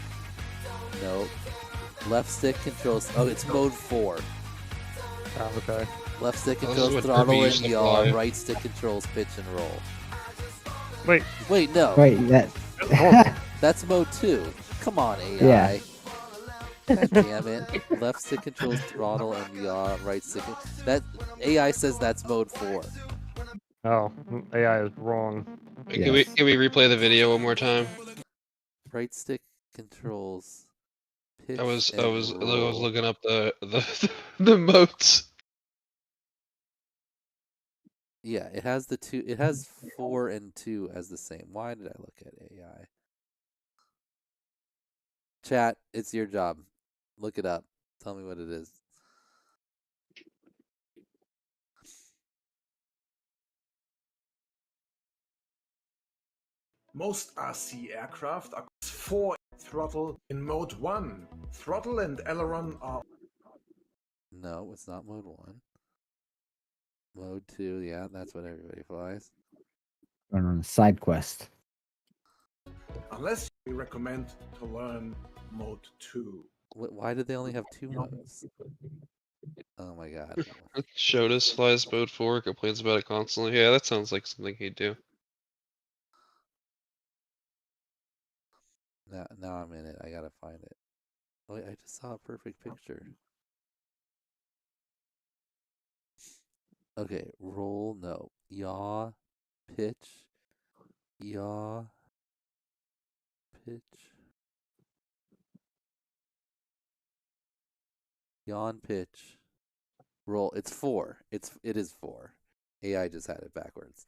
Nope. Left stick controls. Oh, it's mode 4. Oh, okay. Left stick This is controls what throttle Kirby and used to yaw. fly. Right stick controls pitch and roll. Wait, no. Wait, that. That's mode 2. Come on, AI. Yeah. God damn it. Left stick controls throttle and yaw. Right stick. That AI says that's mode 4. Oh, AI is wrong. Can we replay the video one more time? Right stick controls pitch I was roll. looking up the modes. Yeah, it has the 2. It has 4 and 2 as the same. Why did I look at AI? Chat, it's your job. Look it up. Tell me what it is. Most RC aircraft are 4 throttle in mode 1. Throttle and aileron are... No, it's not mode 1. Mode 2, yeah, that's what everybody flies. Run on a side quest. Unless we recommend to learn mode 2. Why did they only have 2 modes? Oh my god. Shodas flies mode 4, complains about it constantly. Yeah, that sounds like something he'd do. Now I'm in it. I gotta find it. Oh, wait, I just saw a perfect picture. Okay, roll, no. Yaw, pitch, yaw, pitch. Yawn, pitch, roll. It's 4. It is 4. AI just had it backwards.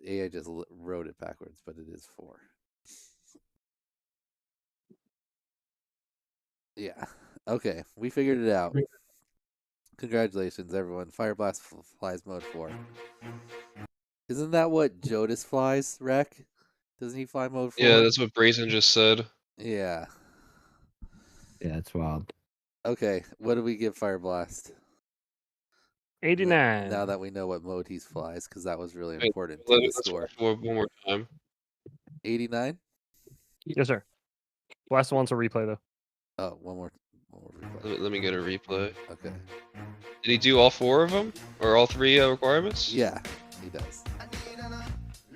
AI just wrote it backwards, but it is 4. Yeah. Okay, we figured it out. Congratulations, everyone. Fire Blast flies mode 4. Isn't that what Jodis flies, Rec? Doesn't he fly mode 4? Yeah, that's what Brazen just said. Yeah. Yeah, that's wild. Okay, what do we give Fire Blast? 89. Now that we know what mode he flies, because that was really Wait, important to the let's score. one more time. 89? Yes, sir. Last one's a replay, though. Oh, one more replay. Let me get a replay. Okay. Did he do all 4 of them? Or all 3 requirements? Yeah, he does.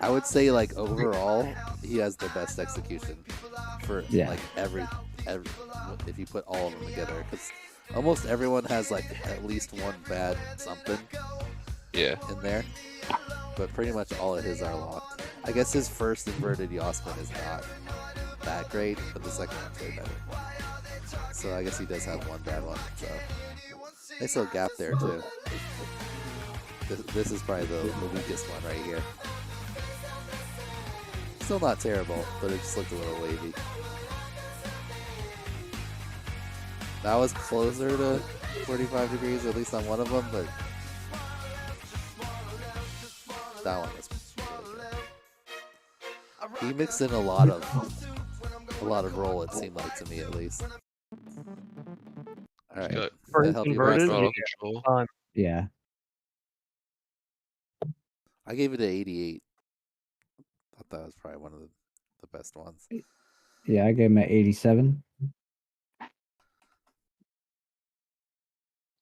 I would say, like, overall, he has the best execution for, like, every if you put all of them together. Because almost everyone has, like, at least one bad something in there. But pretty much all of his are locked. I guess his first inverted yaw spin is not that great, but the second one's way better. So I guess he does have one bad one. So nice little gap there, too. This is probably the weakest one right here. Still not terrible, but it just looked a little wavy. That was closer to 45 degrees, at least on one of them, but that one was really good. He mixed in a lot of roll, it seemed like to me at least. All right, did that help you? Yeah. I gave it an 88. Thought that was probably one of the best ones. Yeah, I gave him an 87.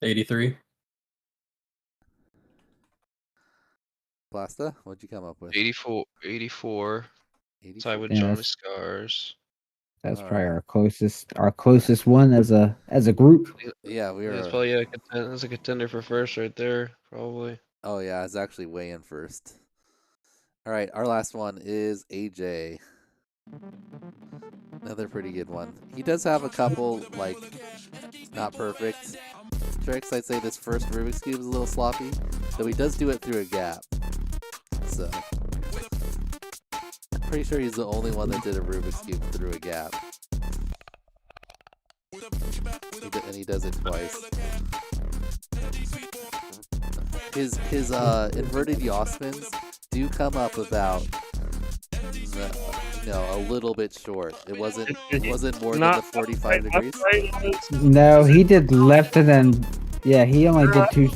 83. Blasta, what'd you come up with? 84. 84. Tied with Yeah, Johnny that's- Scars. That's probably our closest one as a group. Yeah, we were. That's probably that's a contender for first right there, probably. Oh yeah, it's actually way in first. All right, our last one is AJ. Another pretty good one. He does have a couple, like, not perfect, tricks, I'd say this first Rubik's Cube is a little sloppy, though he does do it through a gap. So, pretty sure he's the only one that did a Rubik's Cube through a gap. And he does it twice. His inverted yaw spins do come up about a little bit short. It wasn't more than the 45 degrees. No, he did left and then he only did 2.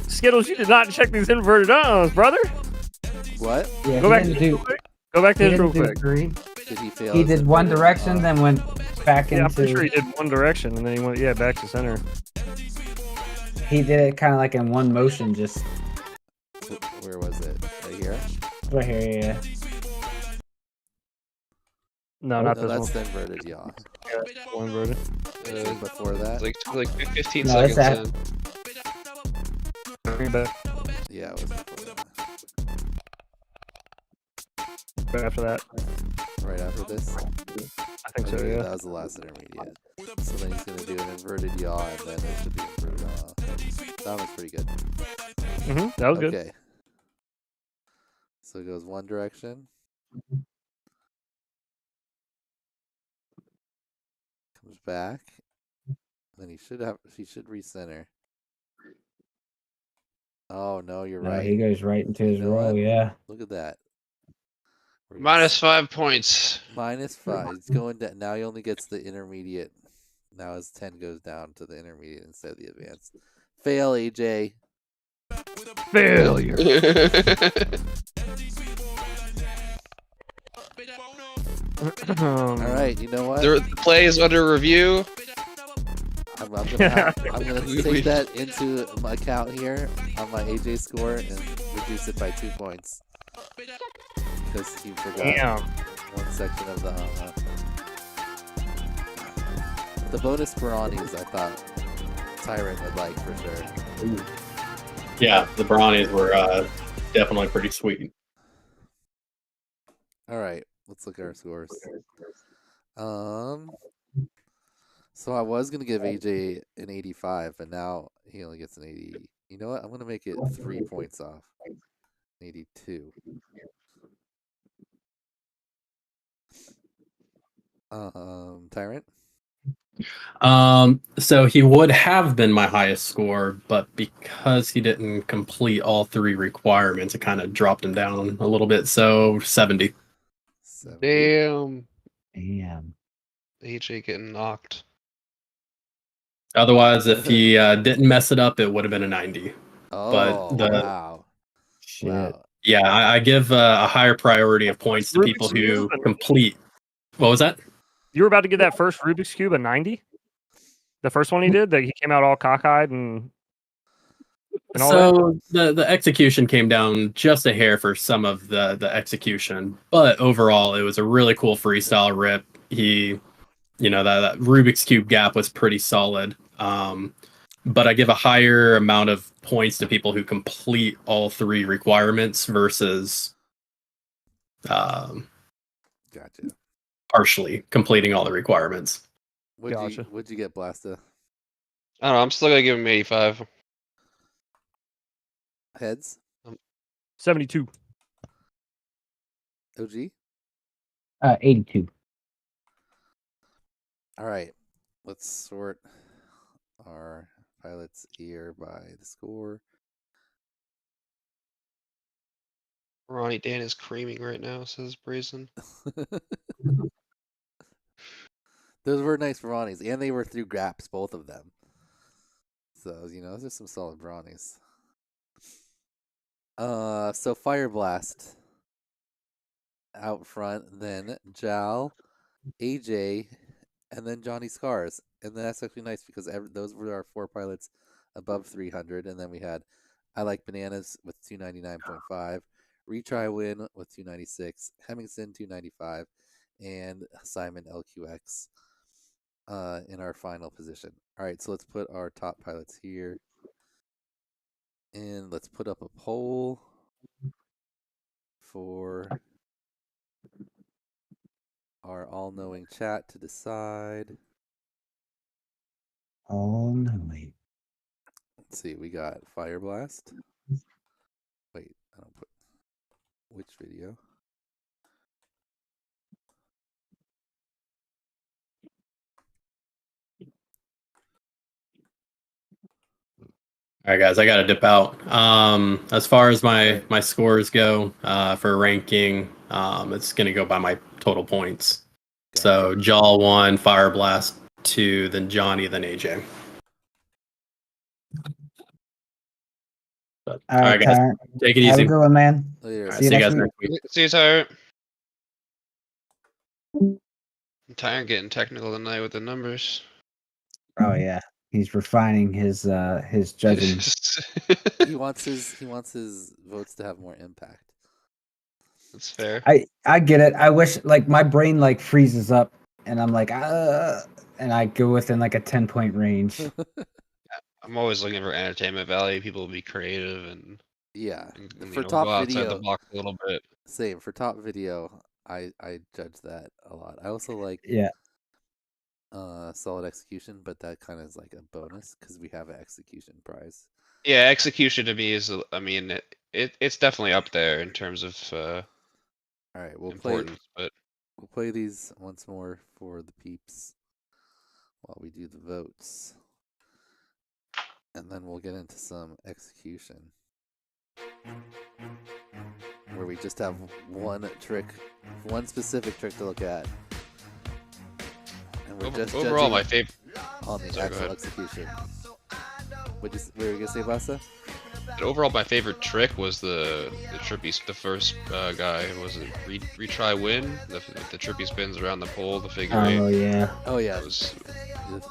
Skittles, you did not check these inverted brother. What? Yeah, Go back to this real quick. 3. Did he fail? He did one direction, then went back into. I'm pretty sure he did one direction and then he went back to center. He did it kind of like in one motion, just. Where was it? Right here. Right here, yeah. No, not this that's one. the inverted yaw. One inverted. Before that. Like 15 No, seconds that's in. Bring it back. Yeah, it was before that. Right after that. Right after this? I think so, yeah. That was the last intermediate. So then he's going to do an inverted yaw, and then it should be inverted yaw. That was pretty good. That was good. Okay. So it goes one direction. Comes back. Then he should recenter. Oh, no, you're right. He goes right into his roll, yeah. Look at that. Minus 5 points. Minus 5. He's going down. Now he only gets the intermediate. Now his 10 goes down to the intermediate instead of the advanced. Fail, AJ. Failure. All right, you know what? The play is under review. I'm gonna take that into my account here on my AJ score and reduce it by 2 points because he forgot one section of the bonus brownies. I thought Tyrant would like for sure. Yeah, the brownies were definitely pretty sweet. All right, let's look at our scores. So I was gonna give AJ an 85, but now he only gets an 80. You know what? I'm gonna make it 3 points off. 82. Tyrant? So he would have been my highest score, but because he didn't complete all 3 requirements, it kind of dropped him down a little bit. So 70. Damn. Damn. AJ getting knocked. Otherwise, if he didn't mess it up, it would have been a 90. Oh, wow. Shit. Wow. Yeah, I give a higher priority of points to people who complete. What was that? You were about to give that first Rubik's Cube a 90? The first one he did? That he came out all cockeyed and all so the execution came down just a hair for some of the execution, but overall it was a really cool freestyle rip. That Rubik's Cube gap was pretty solid. But I give a higher amount of points to people who complete all 3 requirements versus Gotcha. partially completing all the requirements. What'd you get, Blasta? I don't know. I'm still gonna give him 85. Heads? 72. OG? 82. All right. Let's sort our pilots here by the score. Ronnie Dan is creaming right now, says Brazen. Those were nice brownies, and they were through gaps, both of them. So, those are some solid brownies. So Fire Blast out front, then Jal, AJ, and then Johnny Scars. And that's actually nice because those were our 4 pilots above 300. And then we had I Like Bananas with 299.5, Retry Win with 296, Hemmingson 295, and Simon LQX in our final position. All right, so let's put our top pilots here. And let's put up a poll for our all-knowing chat to decide. All knowing. Let's see, we got Fire Blast. Wait, I don't put which video? All right, guys, I gotta dip out. As far as my scores go for ranking, it's gonna go by my total points. So Jaw 1, Fire Blast 2, then Johnny, then AJ. But, all right, guys, Tyrant. take it Have easy. a good one, man. Later. All right, See you see you next guys week. next week. See you, Tyrant. Tyrant getting technical tonight with the numbers. Oh yeah, he's refining his judging. He wants his votes to have more impact. That's fair. I get it. I wish like my brain like freezes up and I'm like and I go within like a 10-point range. I'm always looking for entertainment value. People will be creative and Yeah, and, for go top outside video, the box a little bit. same for top video. I judge that a lot. I also like solid execution, but that kind of is like a bonus because we have an execution prize. Yeah, execution to me is. I mean, it's definitely up there in terms of. All right, we'll play these once more for the peeps while we do the votes, and then we'll get into some execution where we just have one specific trick to look at, and we're just overall judging my favorite on the Sorry, go actual ahead. execution. What were you gonna say, Basta? Overall, my favorite trick was the trippy. The first guy was it retry win. The trippy spins around the pole, the figure eight. Oh yeah. Oh yeah. That was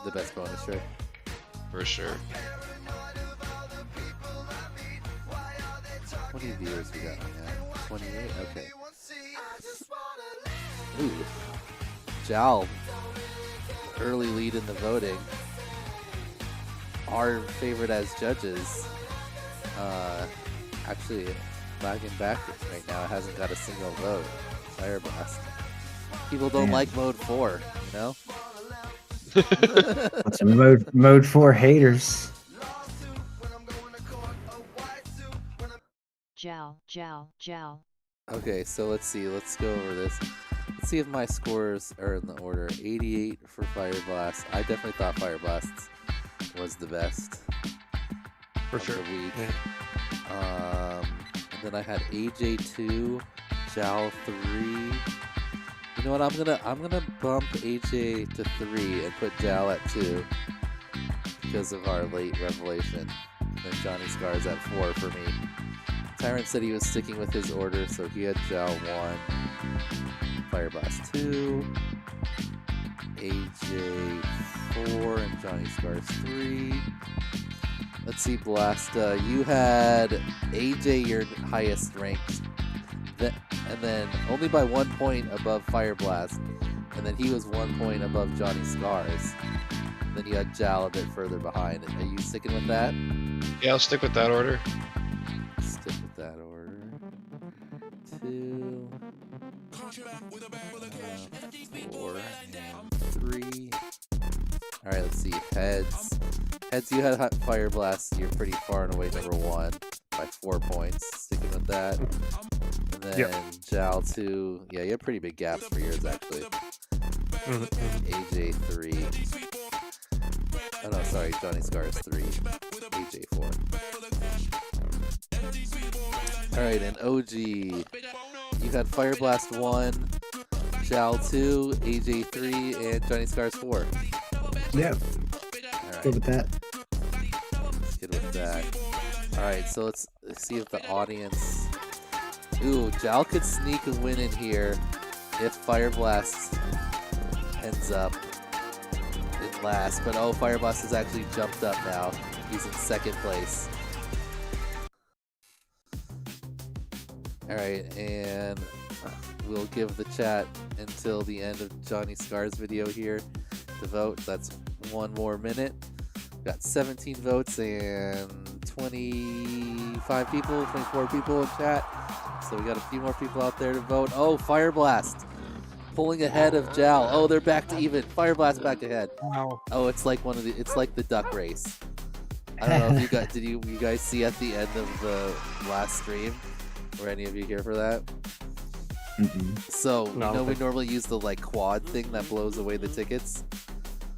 the best bonus trick for sure. How many viewers we got right now? 28? Okay. Ooh. Jal. Early lead in the voting. Our favorite as judges. Actually, lagging back right now. It hasn't got a single vote. Fire Blast. People don't like mode 4, you know? It's a mode 4 haters. Jow. Okay, so let's see. Let's go over this. Let's see if my scores are in the order. 88 for Fire Blast. I definitely thought Fire Blast was the best For sure. of the week. And then I had AJ2, Jal 3. You know what? I'm gonna bump AJ to 3 and put Jal at 2 because of our late revelation. And then Johnny Scars at 4 for me. Tyrant said he was sticking with his order, so he had Jal 1, Fire Blast 2, AJ 4, and Johnny Scars 3. Let's see, Blasta, you had AJ your highest ranked, and then only by 1 point above Fire Blast, and then he was 1 point above Johnny Scars. Then you had Jal a bit further behind. Are you sticking with that? Yeah, I'll stick with that order. Stick with that order. 2, 4, and 3. All right, let's see. Heads. Heads, you had Fire Blast. You're pretty far and away number 1 by 4 points. Sticking with that. And then Jal 2. Yeah, you have pretty big gaps for yours, actually. AJ 3. Oh no, sorry, Johnny Scars 3. AJ 4. Alright, and OG. You had Fire Blast 1, Jal 2, AJ 3, and Johnny Scars 4. Yep. Alright. Good with that. Let's get with that. Alright, so let's see if the audience... Ooh, Jal could sneak a win in here if Fire Blast ends up in last. But oh, Fire Blast has actually jumped up now. He's in second place. Alright, and we'll give the chat until the end of Johnny Scars' video here to vote. That's 1 more minute. We've got 17 votes and 25 people, 24 people in chat. So we got a few more people out there to vote. Oh, Fire Blast pulling ahead of Jal. Oh, they're back to even. Fire Blast back ahead. Wow. Oh, it's like it's like the duck race. I don't know if you guys see at the end of the last stream? Were any of you here for that? So we normally use the like quad thing that blows away the tickets.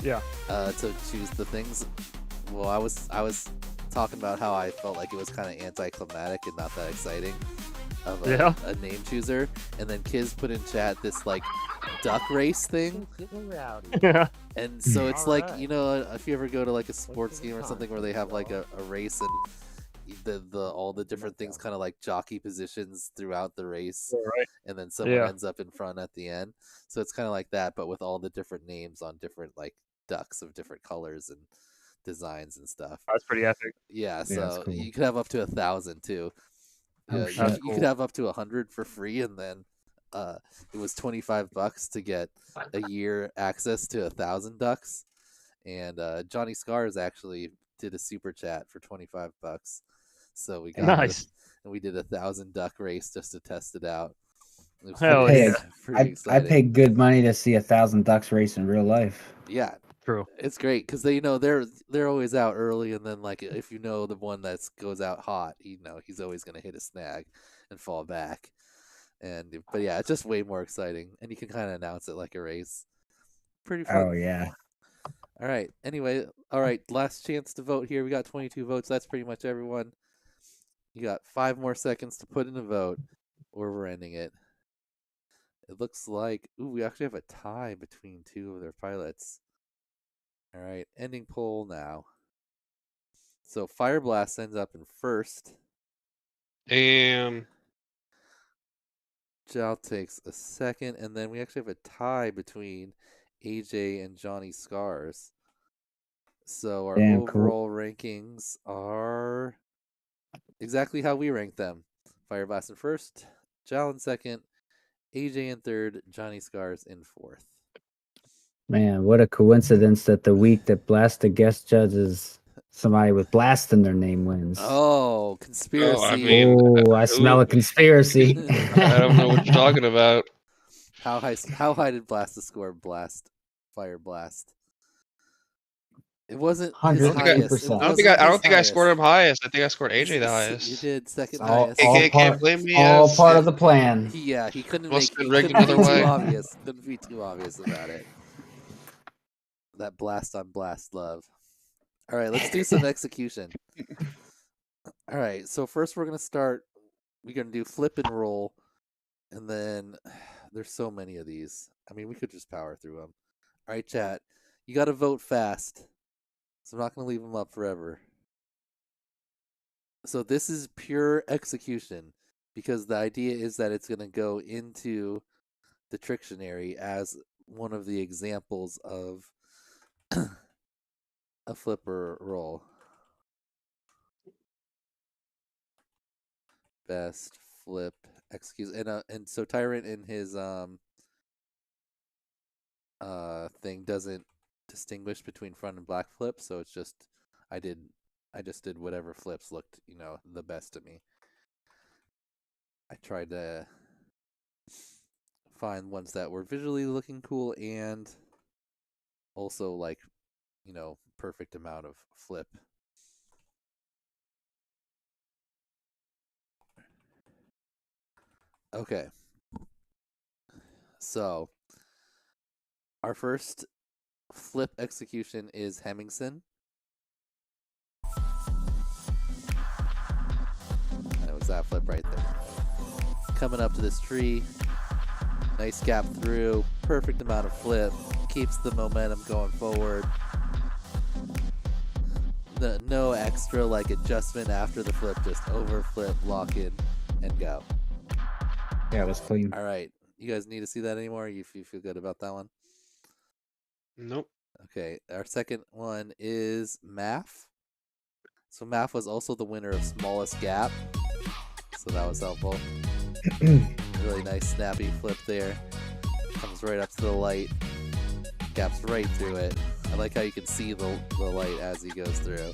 Yeah. To choose the things. Well, I was talking about how I felt like it was kind of anticlimactic and not that exciting of a name chooser, and then Kiz put in chat this like duck race thing. Yeah. And so it's like, if you ever go to like a sports game or something where they have like a race and all the different things kind of like jockey positions throughout the race, right. And then someone ends up in front at the end. So it's kind of like that, but with all the different names on different like ducks of different colors and designs and stuff. That's pretty epic. Yeah, so cool. You could have up to 1,000 too. You could have up to 100 for free, and then it was $25 to get a year access to 1,000 ducks. And Johnny Scars actually did a super chat for $25, so we got nice. And we did 1,000 duck race just to test it out. It Hell yeah! I paid good money to see 1,000 ducks race in real life. Yeah, true. It's great because they're always out early, and then like if the one that goes out hot, he's always gonna hit a snag and fall back. But yeah, it's just way more exciting, and you can kind of announce it like a race. Pretty fun. Oh yeah. All right. Anyway, all right. Last chance to vote here. We got 22 votes. That's pretty much everyone. You got 5 more seconds to put in a vote, or we're ending it. It looks like we actually have a tie between 2 of their pilots. All right, ending poll now. So Fire Blast ends up in first. Damn. Jal takes a second, and then we actually have a tie between AJ and Johnny Scars. So our overall rankings are exactly how we rank them. Fire Blast in first, Jal in second, AJ in third, Johnny Scars in fourth. Man, what a coincidence that the week that Blast the guest judges, somebody with Blast in their name wins. Oh, conspiracy. Oh, I mean, I smell a conspiracy. I don't know what you're talking about. How high did Blast score? Fire Blast. It wasn't his highest. I don't think I scored him highest. I think I scored AJ the highest. You did second highest. Can't blame me. All part of the plan. He couldn't Must make have been it rigged another way. too obvious. Couldn't be too obvious about it. That blast on blast love. All right, let's do some execution. All right, so first we're gonna start. We're gonna do flip and roll, and then there's so many of these. I mean, we could just power through them. All right, chat. You got to vote fast. So I'm not going to leave them up forever. So this is pure execution because the idea is that it's going to go into the Trictionary as one of the examples of a flipper roll. Best flip execution. And so Tyrant in his thing doesn't distinguish between front and back flips, so it's just I just did whatever flips looked the best to me. I tried to find ones that were visually looking cool and also like perfect amount of flip. Okay, so our first flip execution is Hemmingson. That was that flip right there. Coming up to this tree. Nice gap through. Perfect amount of flip. Keeps the momentum going forward. No extra like adjustment after the flip. Just over flip, lock in, and go. Yeah, it was clean. All right. You guys need to see that anymore? You feel good about that one? Nope. Okay, our second one is Math. So Math was also the winner of smallest gap. So that was helpful. Really nice snappy flip there. Comes right up to the light. Gaps right through it. I like how you can see the light as he goes through.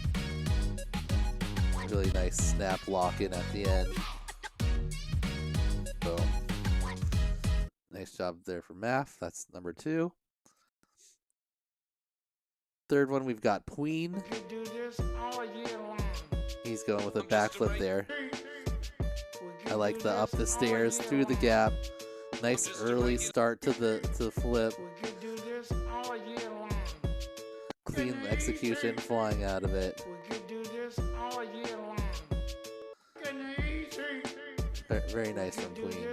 Really nice snap lock in at the end. Boom. Nice job there for Math. That's number 2. Third one, we've got Queen. He's going with a backflip there. I like the up the stairs, through the gap. Nice early start to the flip. Clean execution flying out of it. Very nice from Queen.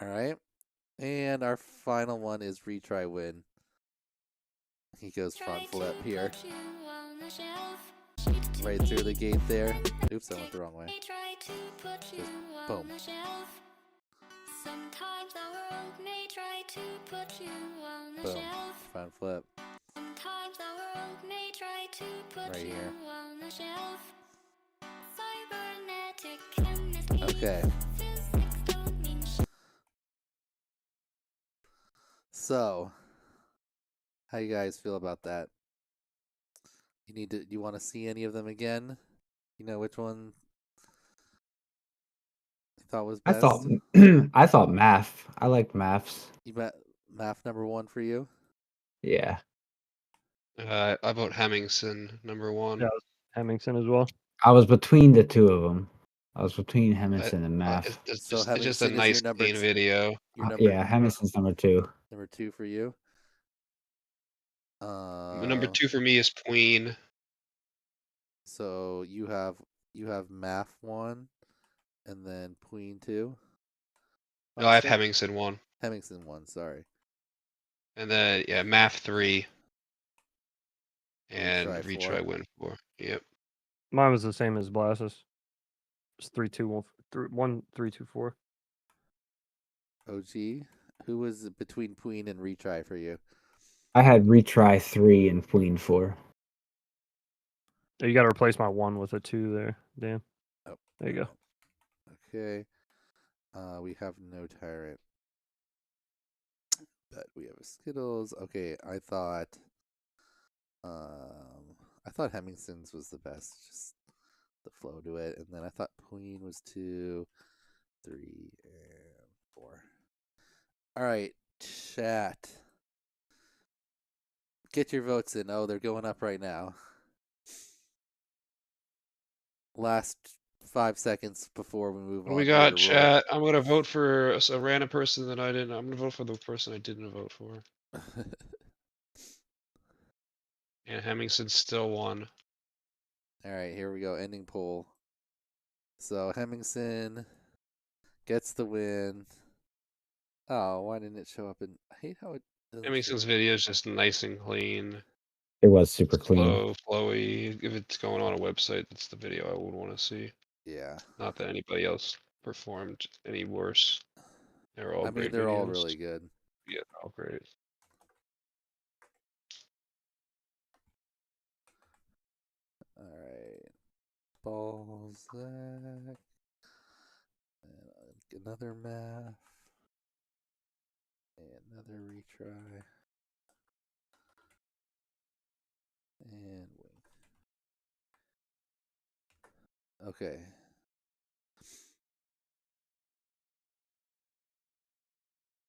Alright. And our final one is retry win. He goes front flip here. Right through the gate there. Oops, I went the wrong way. Just boom. Boom. Front flip. Right here. Okay. So, how you guys feel about that? You want to see any of them again? You know which one you thought was best? I thought math. I liked maths. You bet math number 1 for you? Yeah. I vote Hemmingson number 1. Yeah, Hemmingson as well. I was between the two of them. I was between Hemmingson and math. It's just a nice clean video. Yeah, Hemmingson's number 2. Number 2 for you. Number 2 for me is Queen. So you have math 1, and then Queen 2. No, I have Hemmingson 1. Hemmingson 1, sorry. And then math 3. And Retry retry 4. win 4. Yep. Mine was the same as Blas's. It's 3, 2, 1, 3, 2, 4. OG, who was between Queen and retry for you? I had retry 3 and Queen 4. You got to replace my 1 with a 2 there, Dan. Oh, there you go. Okay. We have no tyrant, but we have a Skittles. Okay, I thought Hemmingson's was the best, just the flow to it, and then I thought Queen was 2, 3, and 4. All right, chat. Get your votes in. Oh, they're going up right now. Last 5 seconds before we move on. We got chat. I'm gonna vote for a random person that I didn't. I'm gonna vote for the person I didn't vote for. And Hemmingson's still won. All right, here we go. Ending poll. So Hemmingson gets the win. Oh, why didn't it show up in? I hate how it. Hemmingson's video is just nice and clean. It was super clean. Flowy. If it's going on a website, that's the video I would want to see. Yeah. Not that anybody else performed any worse. They're all. They're all really good. Yeah, they're all great. All right. Balzac. And another math. And another retry. And win. Okay.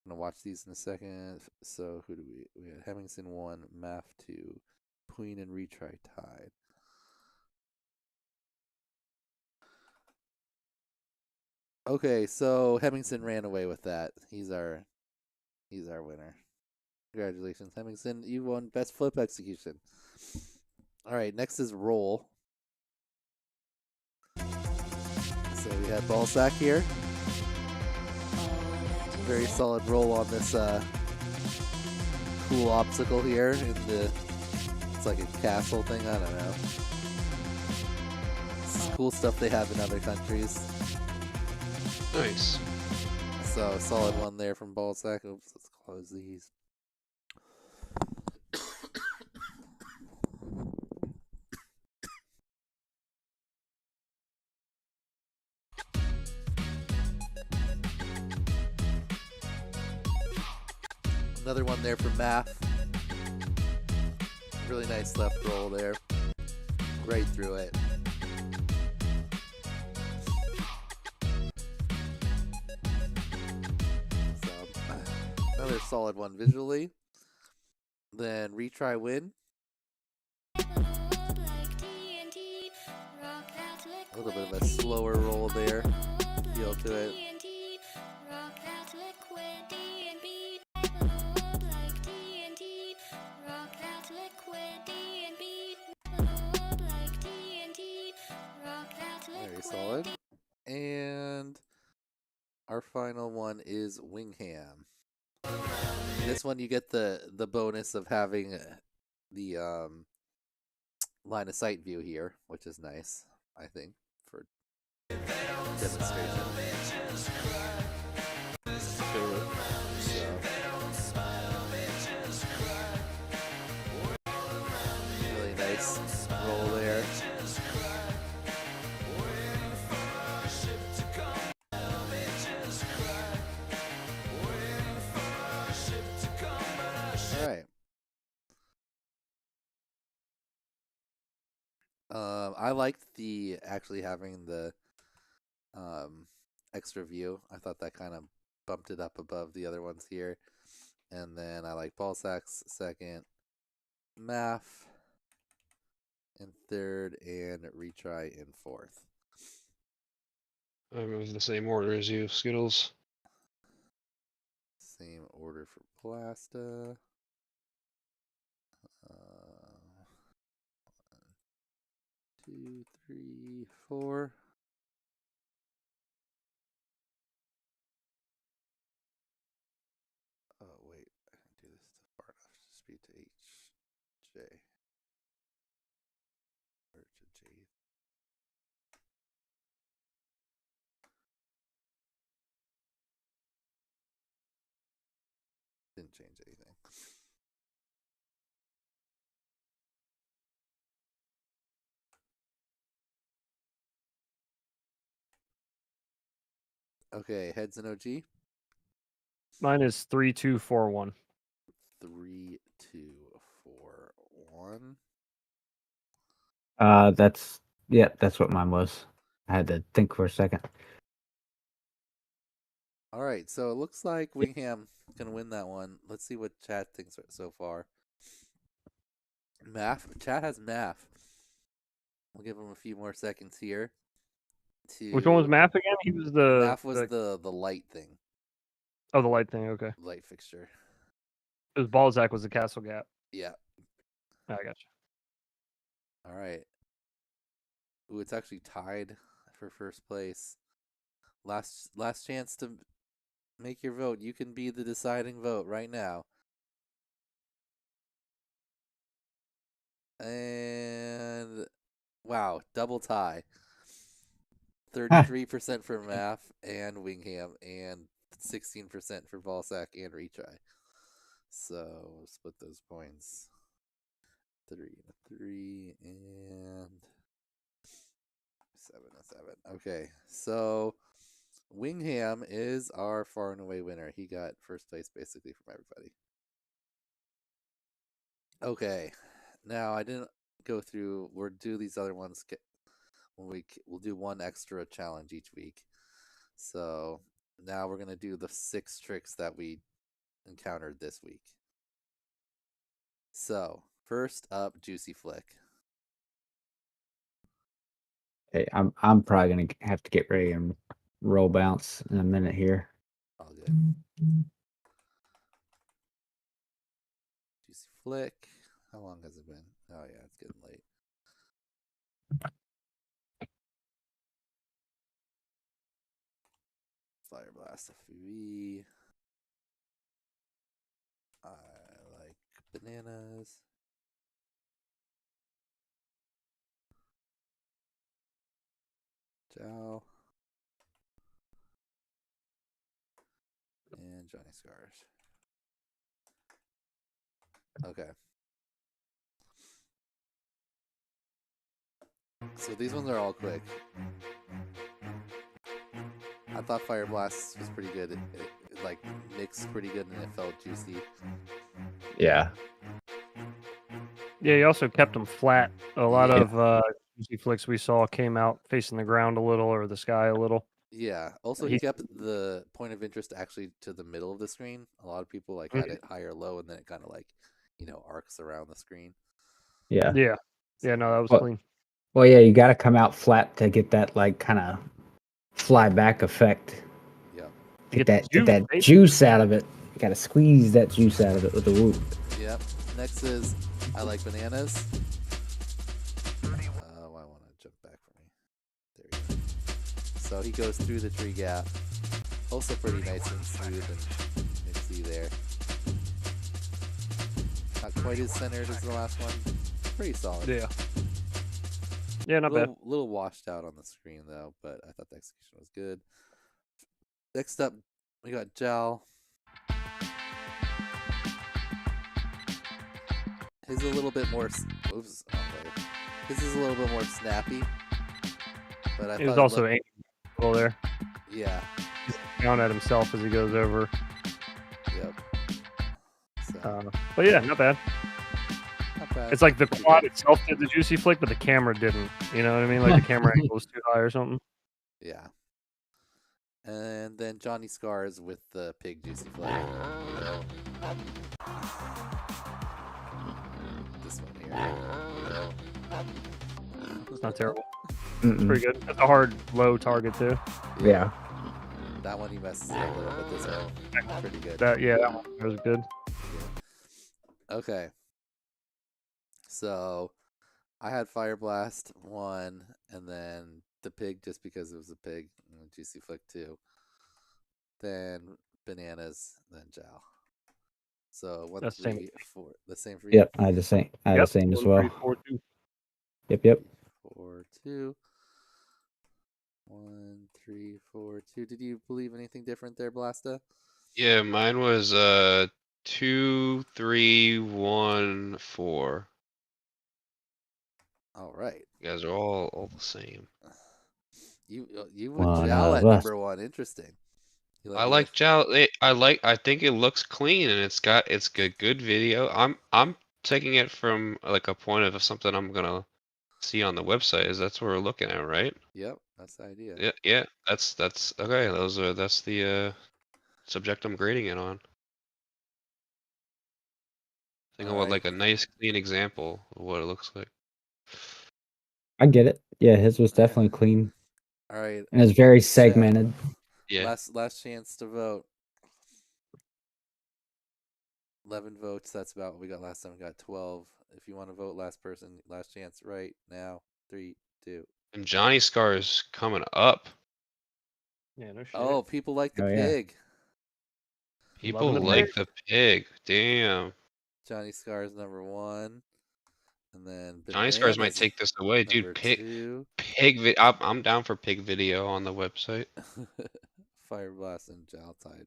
I'm gonna watch these in a second. So who do we had Hemmingson 1, Math 2, Queen and retry tied. Okay, so Hemmingson ran away with that. He's our winner. Congratulations, Hemmingson. You won best flip execution. All right, next is roll. So we have Balzac here. Very solid roll on this cool obstacle here in the. It's like a castle thing. I don't know. It's cool stuff they have in other countries. Nice. So solid one there from Balzac. Oops, let's close these. Another one there for Math. Really nice left roll there. Right through it. So, another solid one visually. Then retry win. A little bit of a slower roll there. Feel to it. Very solid. And our final one is Wingham. This one you get the bonus of having the line of sight view here, which is nice, I think, for demonstration. Really nice roll there. All right. I liked the actually having the extra view. I thought that kind of bumped it up above the other ones here. And then I like ball sacks second, math in third, and retry in fourth. I'm in the same order as you, Skittles. Same order for Plasta. 1, 2, 3, 4. Oh wait, I didn't do this far enough to speed to H, J, or to J. Didn't change anything. Okay, heads and OG. Mine is 3-2-4-1. 3, 2, 4, 1. That's what mine was. I had to think for a second. All right, so it looks like Wingham can win that one. Let's see what chat thinks so far. Chat has math. We'll give him a few more seconds here. Which one was Math again? He was the Math was the light thing. Oh, the light thing. Okay. Light fixture. It was Balzac was the Castle Gap. Yeah. I got you. All right. Ooh, it's actually tied for first place. Last chance to make your vote. You can be the deciding vote right now. And wow, double tie. 33% for Math and Wingham, and 16% for Balzac and retry. So we'll split those points. 3 and 3 and 7 and 7. Okay, so Wingham is our far and away winner. He got first place basically from everybody. Okay, now I didn't go through. We'll do these other ones we'll do one extra challenge each week. So now we're gonna do the 6 tricks that we encountered this week. So first up, Juicy Flick. Hey, I'm probably gonna have to get ready and roll bounce in a minute here. All good. Juicy Flick. How long has it been? Oh yeah, it's getting late. Fire Blast FUV. I like bananas. Jow. And Johnny Scars. Okay. So these ones are all quick. I thought Fire Blast was pretty good. It like mixed pretty good and it felt juicy. Yeah. Yeah, he also kept them flat. A lot of juicy flicks we saw came out facing the ground a little or the sky a little. Yeah. Also, he kept the point of interest actually to the middle of the screen. A lot of people like had it high or low, and then it kind of like arcs around the screen. Yeah. Yeah. Yeah, no, that was Well, clean. well, yeah, you got to come out flat to get that like kind of fly back effect. Yep. Get that juice out of it. You got to squeeze that juice out of it with the whoop. Yep. Next is I like bananas. I want to jump back for me. There we go. So he goes through the tree gap. Also pretty nice and smooth, and you can see there. Not quite as centered as the last one. Pretty solid. Yeah. Yeah, not bad. Little washed out on the screen though, but I thought the execution was good. Next up, we got Gel. His a little bit more. Oops. His is a little bit more snappy. But I He was thought also angry there. Yeah. He's down at himself as he goes over. Yep. So. But yeah, not bad. Not bad. It's like the quad itself did the juicy flick, but the camera didn't. You know what I mean? Like the camera angle was too high or something. Yeah. And then Johnny Scars with the pig juicy flick. This one here. It's not terrible. It's pretty good. That's a hard low target too. Yeah. That one he messes up a little, but this one pretty good. That one was good. Okay. So I had Fire Blast 1, and then the pig just because it was a pig, and Juicy Flick 2. Then bananas, then Jow. So 1, That's 3, same. 4. The same for you? Yep, I had the same. I had the same as well. 4, 2. Yep. 4, 2. 1, 3, 4, 2. Did you believe anything different there, Blasta? Yeah, mine was 2, 3, 1, 4. All right. You guys are all the same. You went Jow at number 1. Interesting. I like Jow. I think it looks clean and it's good video. I'm taking it from like a point of something I'm gonna see on the website. That's what we're looking at, right? Yep, that's the idea. Yeah. That's okay. That's the subject I'm grading it on. Think I want like a nice clean example of what it looks like. I get it. Yeah, his was definitely clean. All right. And it's very segmented. Yeah. Last chance to vote. 11 votes. That's about what we got last time. We got 12. If you want to vote, last chance right now. 3, 2. And Johnny Scar's coming up. Yeah, no shit. Oh, people like the Oh, yeah. pig. People like the pig. Damn. Johnny Scar's number 1. And then Johnny Scars might Bananas take this away, dude. number Pig 2. I'm down for pig video on the website. Fire Blast and Jowl Tide.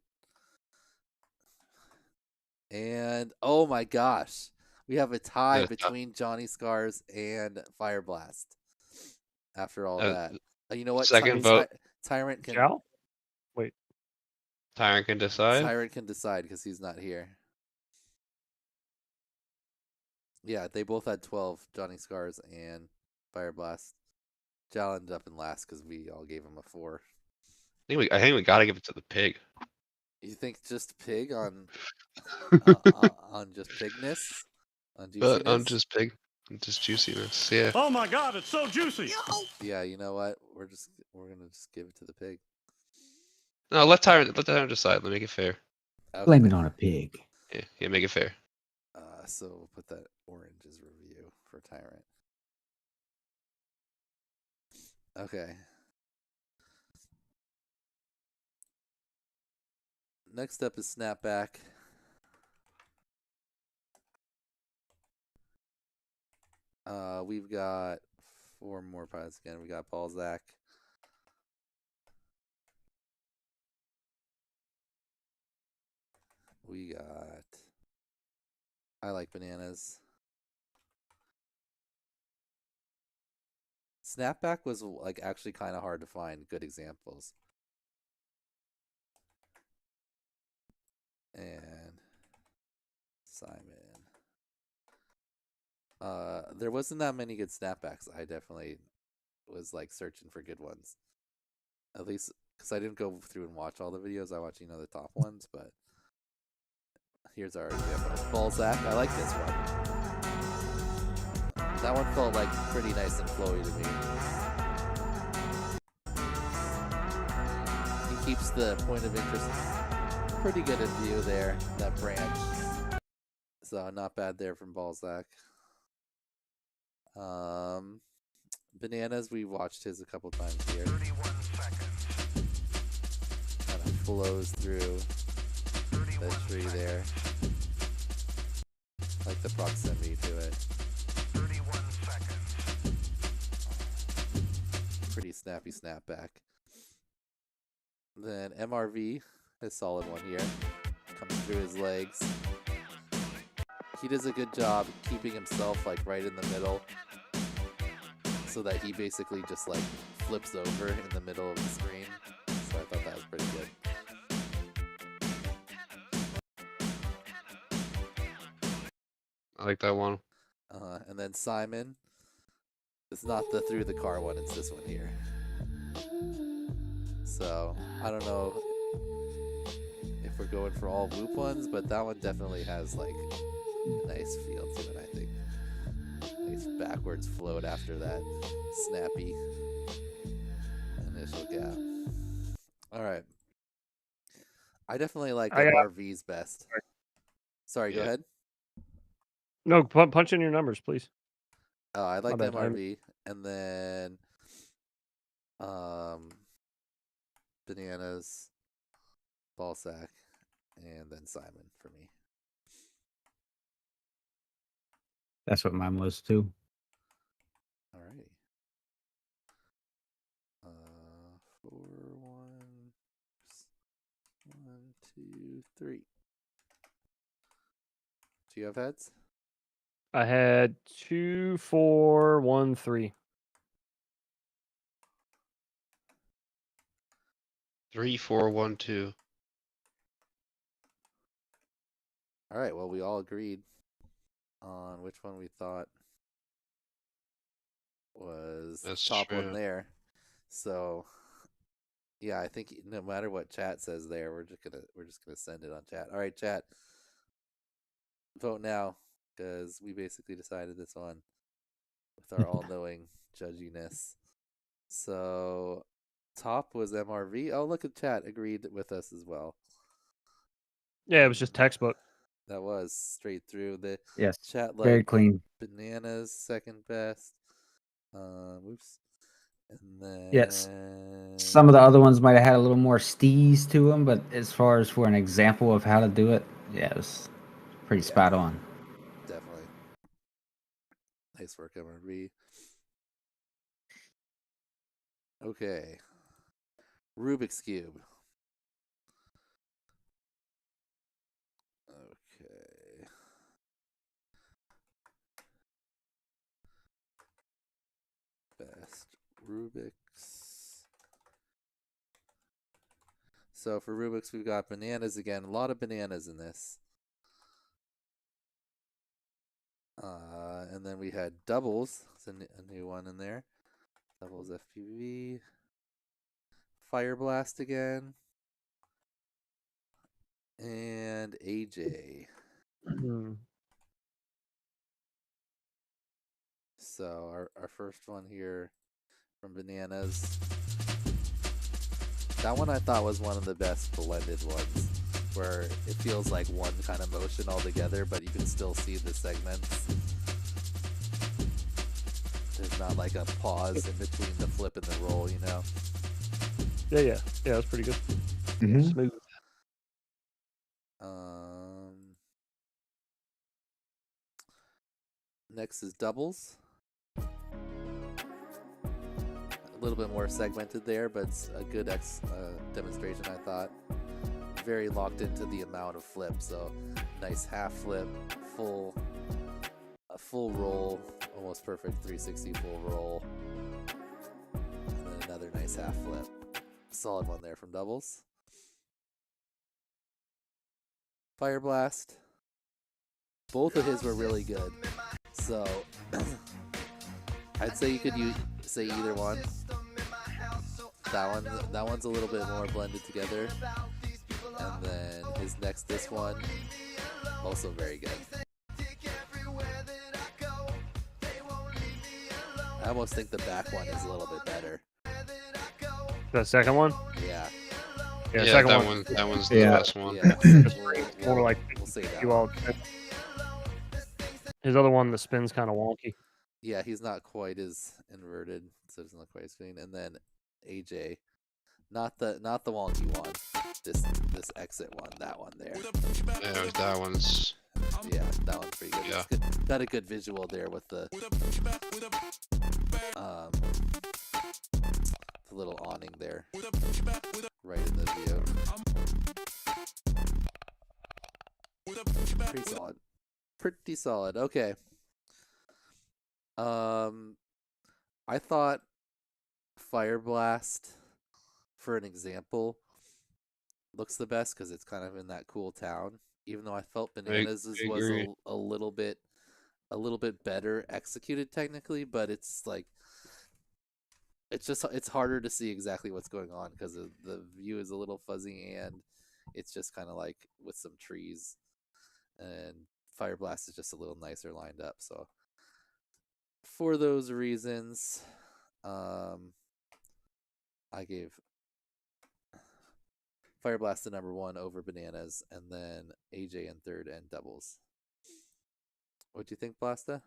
And oh my gosh, we have a tie between Johnny Scars and Fire Blast. After all that, you know what? Second vote. Tyrant can. Jowl? Wait. Tyrant can decide. Tyrant can decide because he's not here. Yeah, they both had 12. Johnny Scars and Fire Blast. Jowl ended up in last because we all gave him a 4. I think we gotta give it to the pig. You think just pig on on just pigness? On But on juiciness? just juiciness. Yeah. Oh my god, it's so juicy! Yeah, you know what? We're gonna just give it to the pig. No, let Tyrant decide. Let make it fair. Okay. Blame it on a pig. Yeah, make it fair. So we'll put that orange as review for Tyrant. Okay. Next up is Snapback. We've got 4 more pilots again. We got Balzac. We got I like bananas. Snapback was like actually kind of hard to find good examples. And Simon. There wasn't that many good snapbacks. I definitely was like searching for good ones. At least because I didn't go through and watch all the videos. I watched the top ones, but Here's our demo. Balzac. I like this one. That one felt like pretty nice and flowy to me. He keeps the point of interest pretty good in view there, that branch. So not bad there from Balzac. Bananas, we watched his a couple times here. 31 seconds. Kind of flows through the tree there. Like the proximity to it. 31 seconds. Pretty snappy snapback. Then MRV, a solid one here. Comes through his legs. He does a good job keeping himself like right in the middle, so that he basically just like flips over in the middle of the screen. So I thought that was pretty good. I like that one. And then Simon. It's not the through the car one, it's this one here. So I don't know if we're going for all Whoop ones, but that one definitely has like a nice feel to it, I think. Nice backwards float after that snappy initial gap. Alright. I definitely like MRV's best. Sorry, go ahead. No, punch in your numbers, please. Oh, I like MRV. And then Bananas, Balzac, and then Simon for me. That's what mine was too. Alrighty. 4, 1, 2, 3. Do you have heads? I had 2, 4, 1, 3. 3, 4, 1, 2. All right. Well, we all agreed on which one we thought was That's top true. one there. So, yeah, I think no matter what chat says there, we're just gonna send it on chat. All right, chat. Vote now, because we basically decided this one with our all-knowing judginess. So, top was MRV. Oh, look at chat agreed with us as well. Yeah, it was just textbook. That was straight through. The Yes, chat very like clean. Bananas second best. Oops. And then Yes. Some of the other ones might have had a little more steez to them, but as far as for an example of how to do it, yeah, it was pretty spot on. Definitely. Nice work, MRV. Okay. Rubik's Cube. Okay. Best Rubik's. So for Rubik's, we've got bananas again. A lot of bananas in this. And then we had doubles. It's a new one in there. Doubles FPV. Fire Blast again. And AJ. So our first one here from Bananas. That one I thought was one of the best blended ones, where it feels like one kind of motion altogether, but you can still see the segments. There's not like a pause in between the flip and the roll, you know? Yeah, that's pretty good. Mm-hmm. Smooth. Next is doubles. A little bit more segmented there, but it's a good demonstration, I thought. Very locked into the amount of flip, so nice half flip, a full roll, almost perfect 360 full roll, and then another nice half flip. Solid one there from doubles. Fire Blast. Both of his were really good, so I'd say you could say either one. That one's a little bit more blended together, and then this one Also very good. I almost think the back one is a little bit better. The second one? Yeah. Yeah, Yeah, second that one. one. That one's the Yeah. best one. Yeah, More like we'll say that you one. all. His other one, the spin's kind of wonky. Yeah, he's not quite as inverted, so it doesn't look quite as clean. And then AJ, not the wonky one. This exit one, that one there. Yeah, that one's. Yeah, that one's pretty good. Yeah. It's good. Got a good visual there with the little awning there, right in the view. Pretty solid. Pretty solid. Okay. I thought Fire Blast, for an example, looks the best because it's kind of in that cool town. Even though I felt Bananas I was agree. a little bit better executed technically, but it's like it's harder to see exactly what's going on because the view is a little fuzzy and it's just kind of like with some trees, and Fire Blast is just a little nicer lined up. So for those reasons, I gave Fire Blast the number 1 over Bananas, and then AJ in third and doubles. What do you think, Blasta?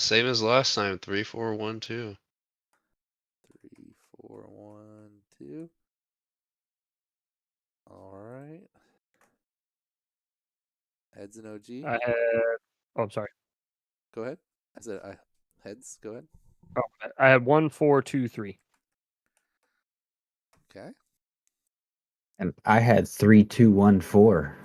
Same as last time. 3, 4, 1, 2. 3, 4, 1, 2. All right. Heads and OG. I had. Oh, I'm sorry. Go ahead. I said heads. Go ahead. Oh, I had 1, 4, 2, 3. Okay. And I had 3, 2, 1, 4.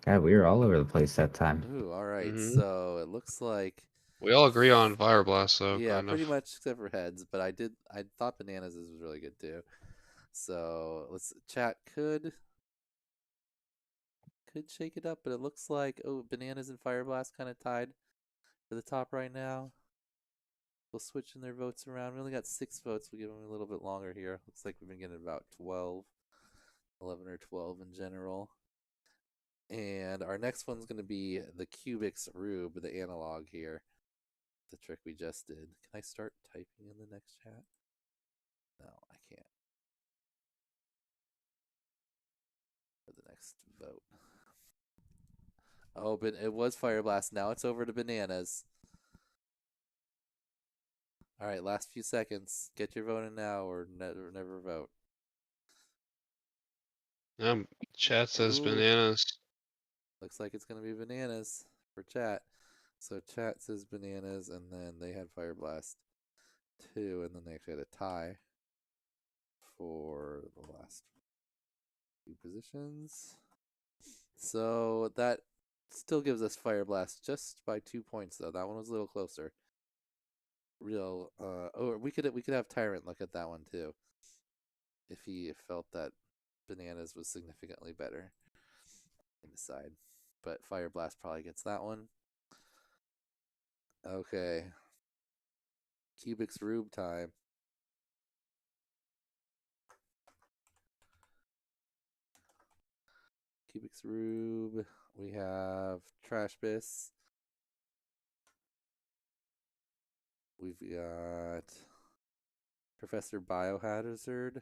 God, we were all over the place that time. Ooh, all right. Mhm. So it looks like We all agree on Fire Blast, though. yeah, kind pretty of. much except for heads. But I thought Bananas was really good too. So let's chat could shake it up, but it looks like Bananas and Fire Blast kind of tied for the top right now. We'll switch in their votes around. We only got 6 votes. We'll give them a little bit longer here. Looks like we've been getting about 11 or 12 in general. And our next one's going to be the Cubics Rube, the analog here. The trick we just did. Can I start typing in the next chat? No, I can't. For the next vote. Oh, but it was Fire Blast. Now it's over to Bananas. All right, last few seconds. Get your vote in now or never vote. Chat says Ooh. Bananas. Looks like it's going to be Bananas for chat. So chat says Bananas, and then they had Fire Blast 2, and then they actually had a tie for the last 2 positions. So that still gives us Fire Blast just by 2 points, though. That one was a little closer. We could have Tyrant look at that one too, if he felt that Bananas was significantly better in the side. But Fire Blast probably gets that one. Okay. Cubics Rube time. Cubics Rube. We have Trash Biss. We've got Professor Biohazard.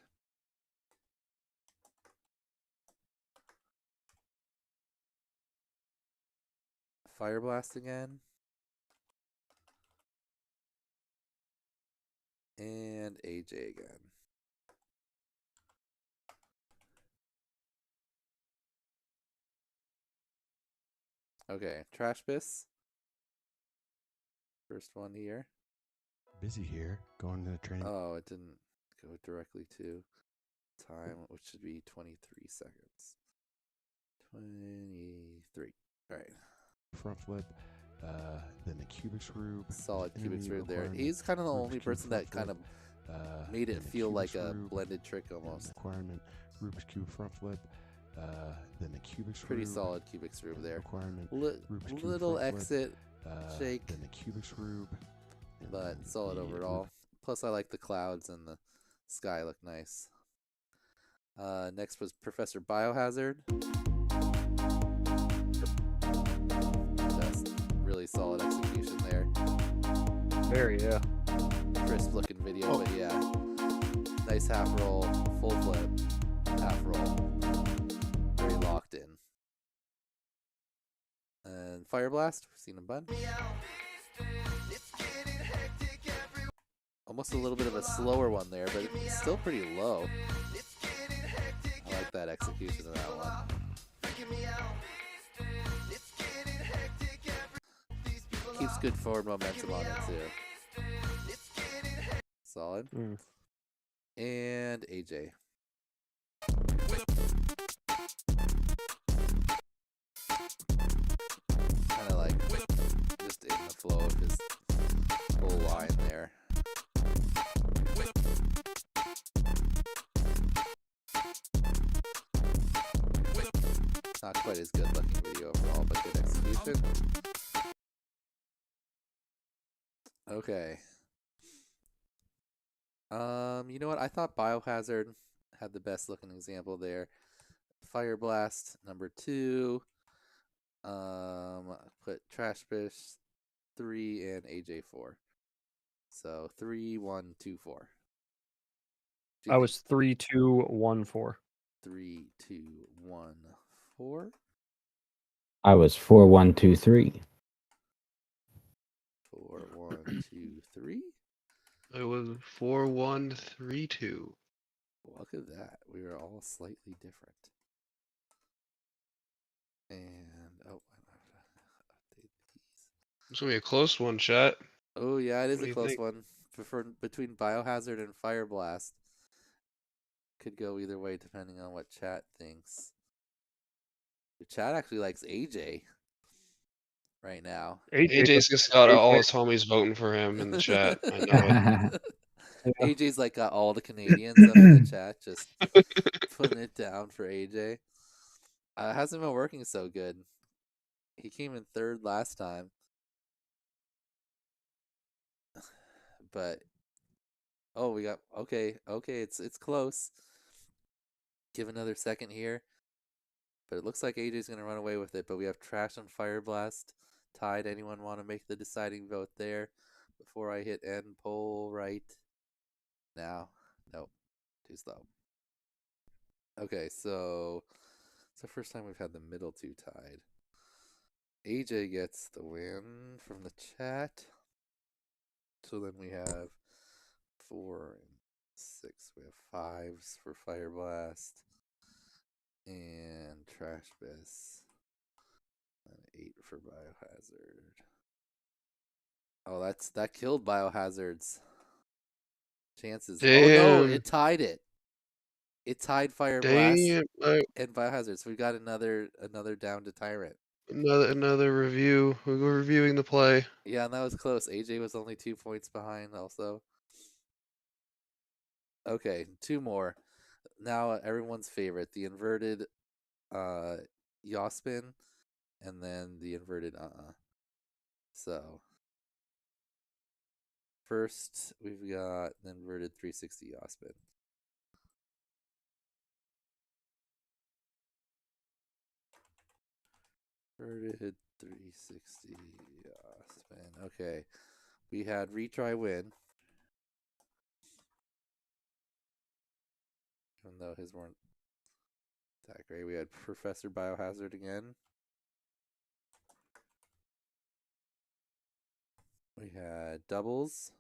Fire Blast again. And AJ again. Okay, Trash Biss. First one here. Busy here, going to the training. Oh, it didn't go directly to time, which should be 23 seconds. 23. All right. Front flip, then the Cubics Rube. Solid Cubics intermediate Rube there. requirement, He's kind of the Rubik's only Cube person front that kind of flip, made it then the feel like Cubics a Rube, blended trick almost. Requirement, Rubik's Cube front flip, then the Cubics Pretty Rube. solid Cubics Rube there. Requirement, Rubik's Cube Little front exit flip, shake, then the Cubics Rube. but solid overall. Plus, I like the clouds and the sky look nice. Next was Professor Biohazard. really solid execution there. Very, yeah. Crisp looking video, but yeah. Nice half roll, full flip, half roll. Very locked in. And Fire Blast, we've seen a bunch. Almost a little bit of a slower one there, but it's still pretty low. I like that execution of that one. Keeps good forward momentum on it too. Solid. And AJ. Kind of like just in the flow of his whole line there. Not quite as good looking video overall, but good execution. Okay. You know what? I thought Biohazard had the best looking example there. Fire Blast number 2. Put Trash Fish 3 and AJ 4. So 3, 1, 2, 4. I was 3, 2, 1, 4. 3, 2, 1, 4. I was 4, 1, 2, 3. 4, 1, 2, 3. It was 4, 1, 3, 2. Look at that. We were all slightly different. And oh, I have to update these. It's gonna be a close one, chat. Oh yeah, it is What do a you close think? one. Between Biohazard and Fire Blast. Could go either way depending on what chat thinks. The chat actually likes AJ right now. AJ's just got all his homies voting for him in the chat. I know it. AJ's like got all the Canadians up in the chat just putting it down for AJ. It hasn't been working so good. He came in 3rd last time. But oh, we got okay, it's close. Give another second here. But it looks like AJ's gonna run away with it. But we have Trash and Fire Blast tied. Anyone want to make the deciding vote there before I hit end poll right now? Nope, too slow. Okay, so it's the first time we've had the middle two tied. AJ gets the win from the chat. So then we have 4 and 6. We have 5s for Fire Blast and Trash Biss. And 8 for Biohazard. Oh, that killed Biohazard's chances. Damn. Oh no, it tied it. It tied Fire Blast Damn. and Biohazard. So we got another down to Tyrant. Another review. We were reviewing the play. Yeah, and that was close. AJ was only 2 points behind also. Okay, 2 more. Now everyone's favorite, the inverted yaw spin, and then the inverted So first we've got the inverted 360 yaw spin. Inverted 360 spin. Okay. We had retry win. Even though his weren't that great. We had Professor Biohazard again. We had doubles.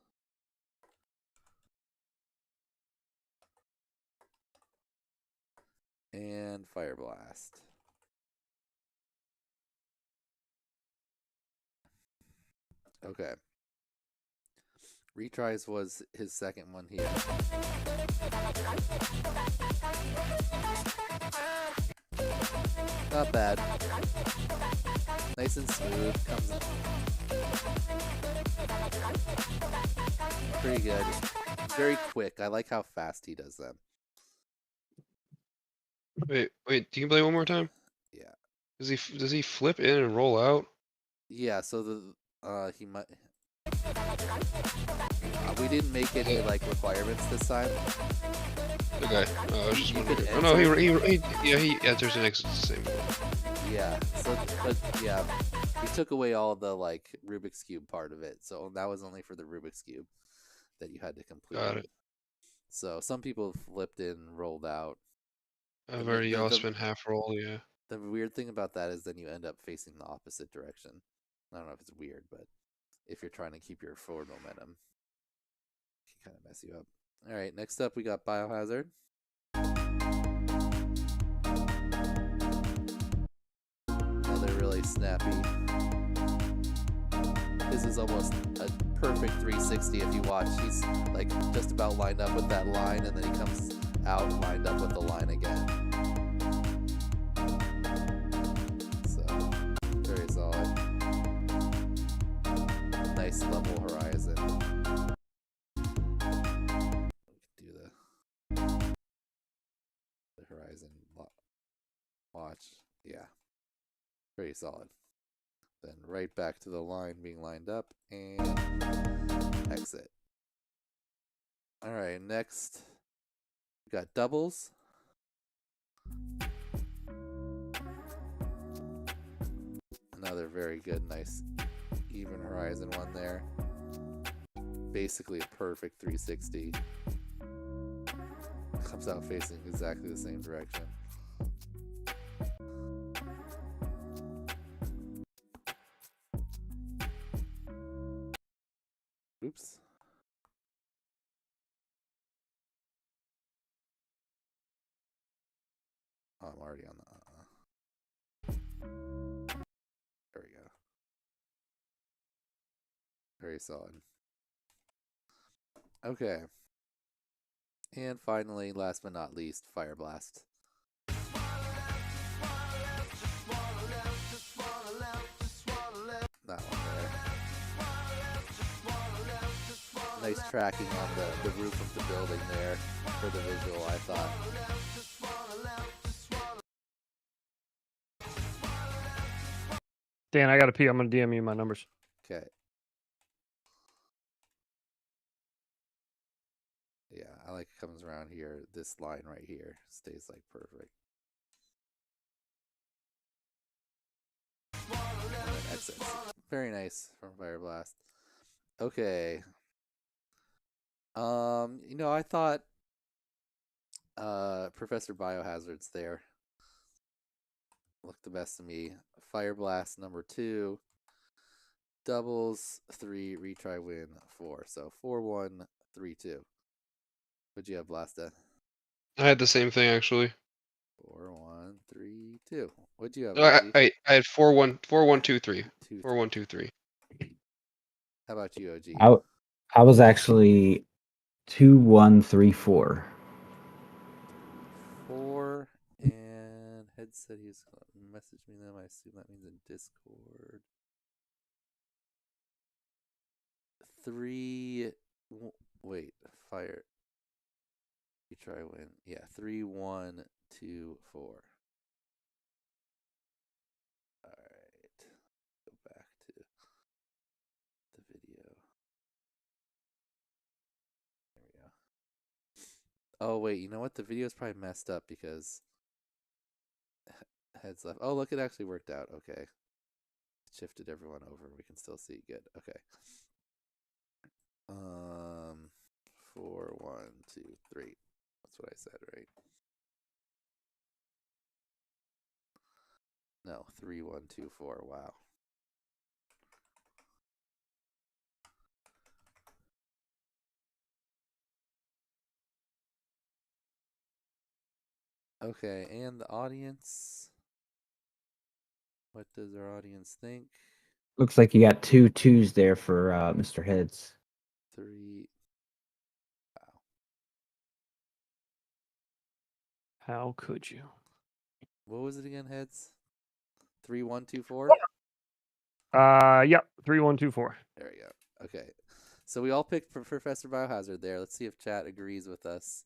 And Fire Blast. Okay. Retries was his second one here. Not bad. Nice and smooth. Comes in. Pretty good. Very quick. I like how fast he does them. Wait, do you play one more time? Yeah. Does he flip in and roll out? Yeah, so he might. We didn't make any like requirements this time. Okay. I was just wondering. Oh no, he enters and exits the same way. Yeah. So, but yeah, We took away all the like Rubik's Cube part of it, so that was only for the Rubik's Cube that you had to complete. Got it. So some people flipped in, rolled out. I've already also been half roll, yeah. The weird thing about that is then you end up facing the opposite direction. I don't know if it's weird, but if you're trying to keep your forward momentum, it can kind of mess you up. All right, next up we got Biohazard. Another really snappy. This is almost a perfect 360 if you watch. He's like just about lined up with that line, and then he comes out lined up with the line again. So, very solid. Nice level horizon. We can do the horizon watch. Yeah. Pretty solid. Then right back to the line being lined up and exit. All right, next we got doubles. Another very good, nice even horizon one there. Basically a perfect 360. Comes out facing exactly the same direction. Oops. Oh, I'm already on the... There we go. Very solid. Okay. And finally, last but not least, Fire Blast. That one there. Nice tracking on the roof of the building there for the visual, I thought. Dan, I gotta pee. I'm gonna DM you my numbers. Okay. Yeah, I like it comes around here. This line right here stays like perfect. And then exits. Very nice from Fire Blast. Okay. You know, I thought Professor Biohazard's there. Looked the best to me. Fire Blast number 2. Doubles 3, retry win 4. So 4-1, 3-2. What'd you have, Blasta? I had the same thing actually. 4-1, 3-2. What'd you have? I had 4-1, 4-1, 2-3. 4-1, 2-3. How about you, OG? I was actually 2-1-3-4. 4, and Head said he's gonna message me them. I assume that means in Discord. 3. Wait, fire. You try win. Yeah, 3-1-2-4. All right. Go back to the video. There we go. Oh wait, you know what? The video is probably messed up because Heads left. Oh, look, it actually worked out. Okay. Shifted everyone over. We can still see. Good. Okay. 4, 1, 2, 3. That's what I said, right? No, 3, 1, 2, 4. Wow. Okay, and the audience. What does our audience think? Looks like you got 2 2s there for Mr. Heads. 3. Wow. How could you? What was it again, Heads? 3, 1, 2, 4? Yep. 3, 1, 2, 4. There we go. Okay. So we all picked Professor Biohazard there. Let's see if chat agrees with us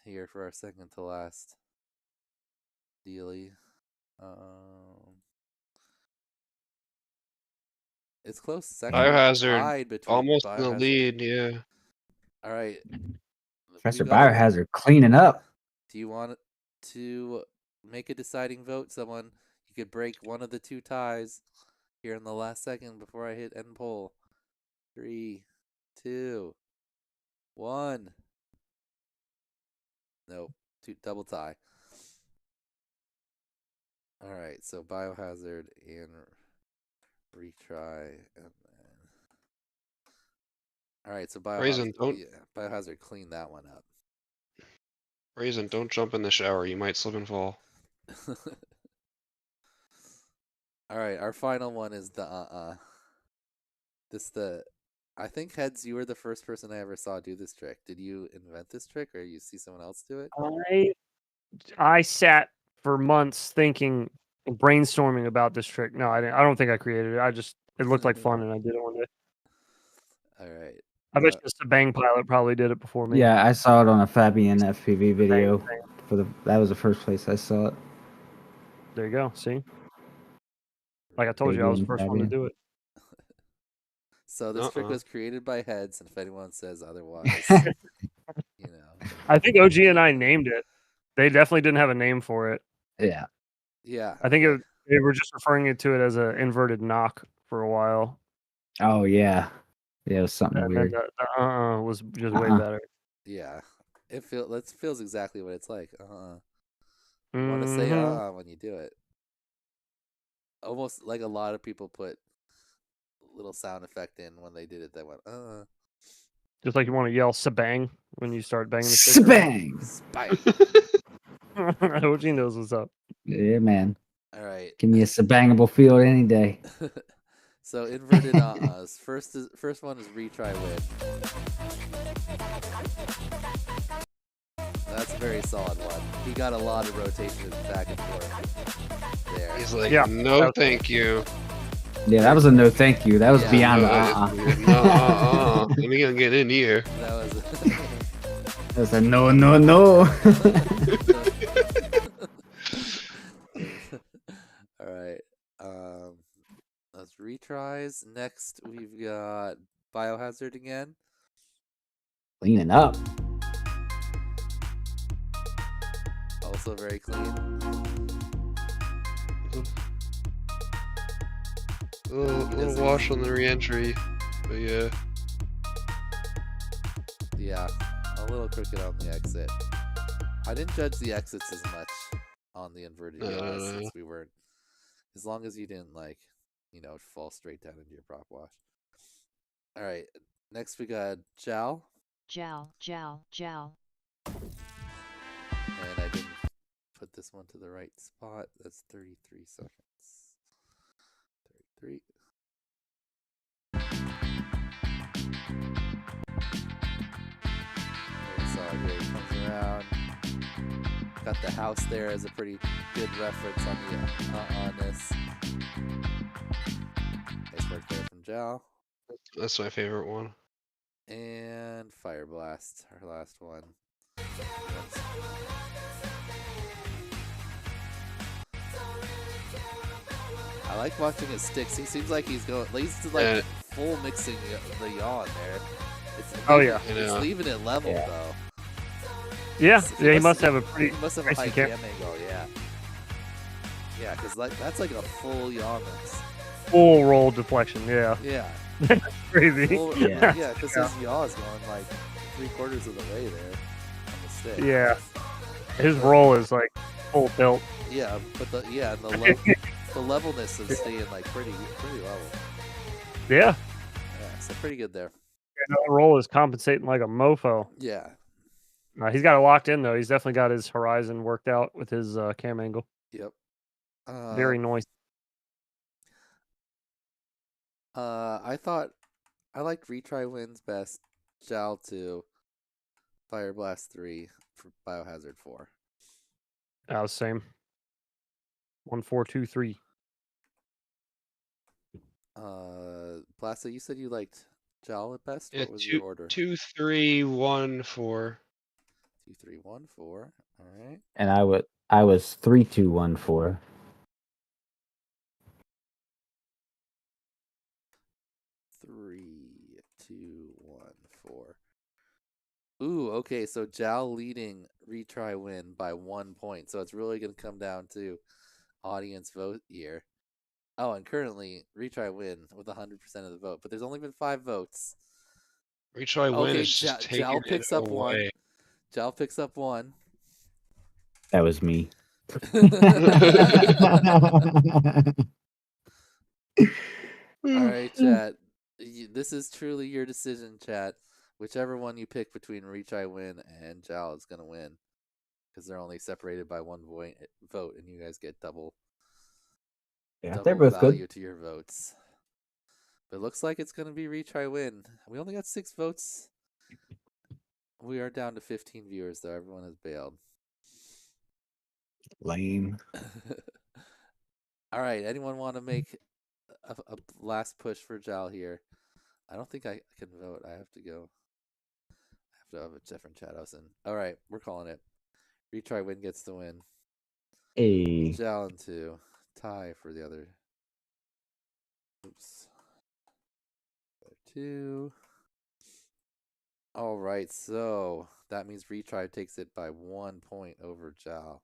here for our second to last dealie. It's close. Second Biohazard almost in the lead, yeah. All right. Professor Biohazard cleaning up. Do you want to make a deciding vote? Someone, You could break one of the two ties here in the last second before I hit end poll. 3, 2, 1. Nope. Double tie. All right, so Biohazard and retry, and then. All right, so Raisin, Biohazard cleaned that one up. Raisin, don't jump in the shower. You might slip and fall. All right, our final one is the I think, Heads, you were the first person I ever saw do this trick. Did you invent this trick, or you see someone else do it? I sat for months thinking, brainstorming about this trick. No, I didn't. I don't think I created it. It looked like fun, and I did it one day. All right. I bet you the Bang pilot probably did it before me. Yeah, I saw it on a Fabian FPV video. That was the first place I saw it. There you go. See, like I told you, I was the first one to do it. So this trick was created by Heads, and if anyone says otherwise, I think OG and I named it. They definitely didn't have a name for it. Yeah. Yeah. I think they were just referring to it as an inverted knock for a while. Oh yeah. Yeah, it was something weird. And the was just way better. Yeah, it feels exactly what it's like. You want to say when you do it. Almost like a lot of people put a little sound effect in when they did it. They went Just like you want to yell "sabang" when you start banging the stick. Sabang. OG knows what's up. Yeah, man. All right. Give me a sabangable field any day. So inverted first one is retry win. That's a very solid one. He got a lot of rotation back and forth there. He's like, no, thank you. Yeah, that was a no thank you. That was beyond Let me get in here. That was a no. All right. Let's retries. Next, we've got Biohazard again. Cleaning up. Also very clean. A little wash on the re-entry, but yeah. Yeah, a little crooked on the exit. I didn't judge the exits as much on the inverted since we weren't. As long as you didn't fall straight down into your prop wash. All right, next we got Jow. Jow. And I didn't put this one to the right spot. That's 33 seconds. 33. So here he comes around. Got the house there as a pretty good reference on the this. Nice work there from Jow. That's my favorite one. And Fire Blast, our last one. I like watching his sticks. He seems like he's full mixing the yaw in there. It's leaving it level though. Yeah, he must have a pretty. He must have a high cam angle. Yeah, because that's like a full yaw mix. Full roll deflection. Yeah. Yeah. That's crazy. Yeah, because his yaw is going like 3/4 of the way there on the stick. Yeah. His roll is like full tilt. Yeah, but the levelness is staying like pretty level. Yeah. Yeah, so pretty good there. Yeah, the roll is compensating like a mofo. Yeah. He's got it locked in though. He's definitely got his horizon worked out with his cam angle. Yep. Very noisy. I liked retry wins best. Jowl 2, Fire Blast 3, for Biohazard 4. Same. 1, 4, 2, 3. Blasta, you said you liked Jowl at best. Yeah, what was your order? 2, 3, 1, 4. 2, 3, 1, 4. All right. And I was 3, 2, 1, 4. 3, 2, 1, 4. Ooh, okay. So Jowl leading retry win by 1 point. So it's really going to come down to audience vote year. Oh, and currently Retry Win with 100% of the vote, but there's only been 5 votes. Retry Win Okay, is just taking Jal it picks up away. one. Jal picks up one. That was me. All right, chat. This is truly your decision, chat. Whichever one you pick between Retry Win and Jal is gonna win, because they're only separated by 1 vote, and you guys get double. Yeah, double they're both value good. to your votes. But it looks like it's gonna be Retry Win. We only got 6 votes. We are down to 15 viewers, though. Everyone has bailed. Lame. All right. Anyone want to make a last push for Jal here? I don't think I can vote. I have to go. I have to have a different chat house in. All right. We're calling it. Retry Win gets the win. Hey. Jal and 2. Tie for the other. Oops. 2. All right. So that means Retry takes it by 1 point over Jal.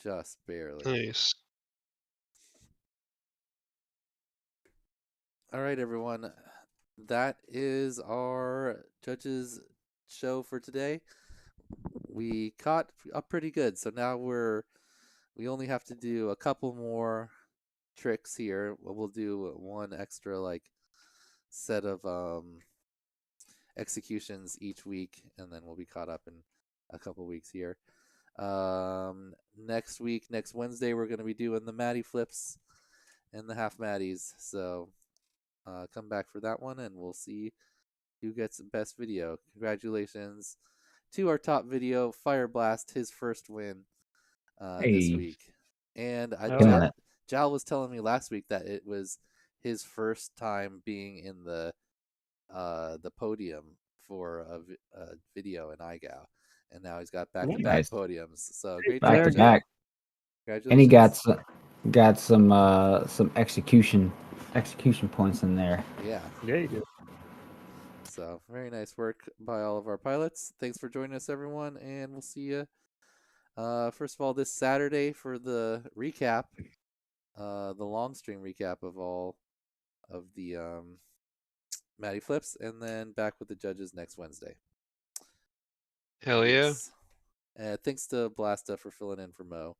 Just barely. Nice. All right, everyone. That is our judges show for today. We caught up pretty good, so now we only have to do a couple more tricks here. We'll do one extra set of executions each week, and then we'll be caught up in a couple weeks here. Next Wednesday, we're going to be doing the Maddie flips and the half Maddies. So come back for that one, and we'll see who gets the best video. Congratulations to our top video, Fire Blast, his first win this week. And Jal was telling me last week that it was his first time being in the podium for a video in IGOW, and now he's got back-to-back podiums. So great job, Back. Congratulations. And he got some execution points in there. Yeah, you do. So very nice work by all of our pilots. Thanks for joining us, everyone, and we'll see you. First of all, this Saturday for the recap, the long stream recap of all of the Maddie flips, and then back with the judges next Wednesday. Hell yeah! Thanks to Blasta for filling in for Mo.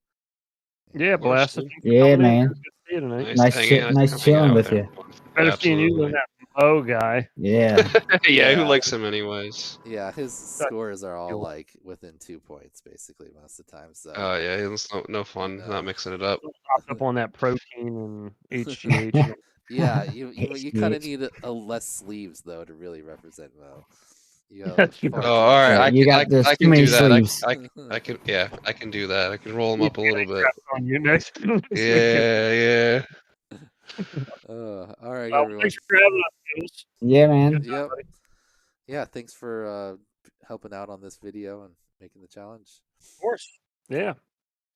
Yeah, Blasta. Yeah, man. Nice chilling with you. Better seeing you than that Mo guy. Yeah. Yeah, who likes him anyways? Yeah, his scores are all within 2 points basically most of the time. So. Oh yeah, it's no fun not mixing it up. Popped up on that protein and HGH. Yeah, you kind of need a less sleeves though to really represent Mo. All right, I can do that. I can do that. I can roll them up a little bit. On you next. Yeah. All right, everyone. Thanks for having us, Skittles. Yeah, man. Yep. Yeah, thanks for helping out on this video and making the challenge. Of course. Yeah.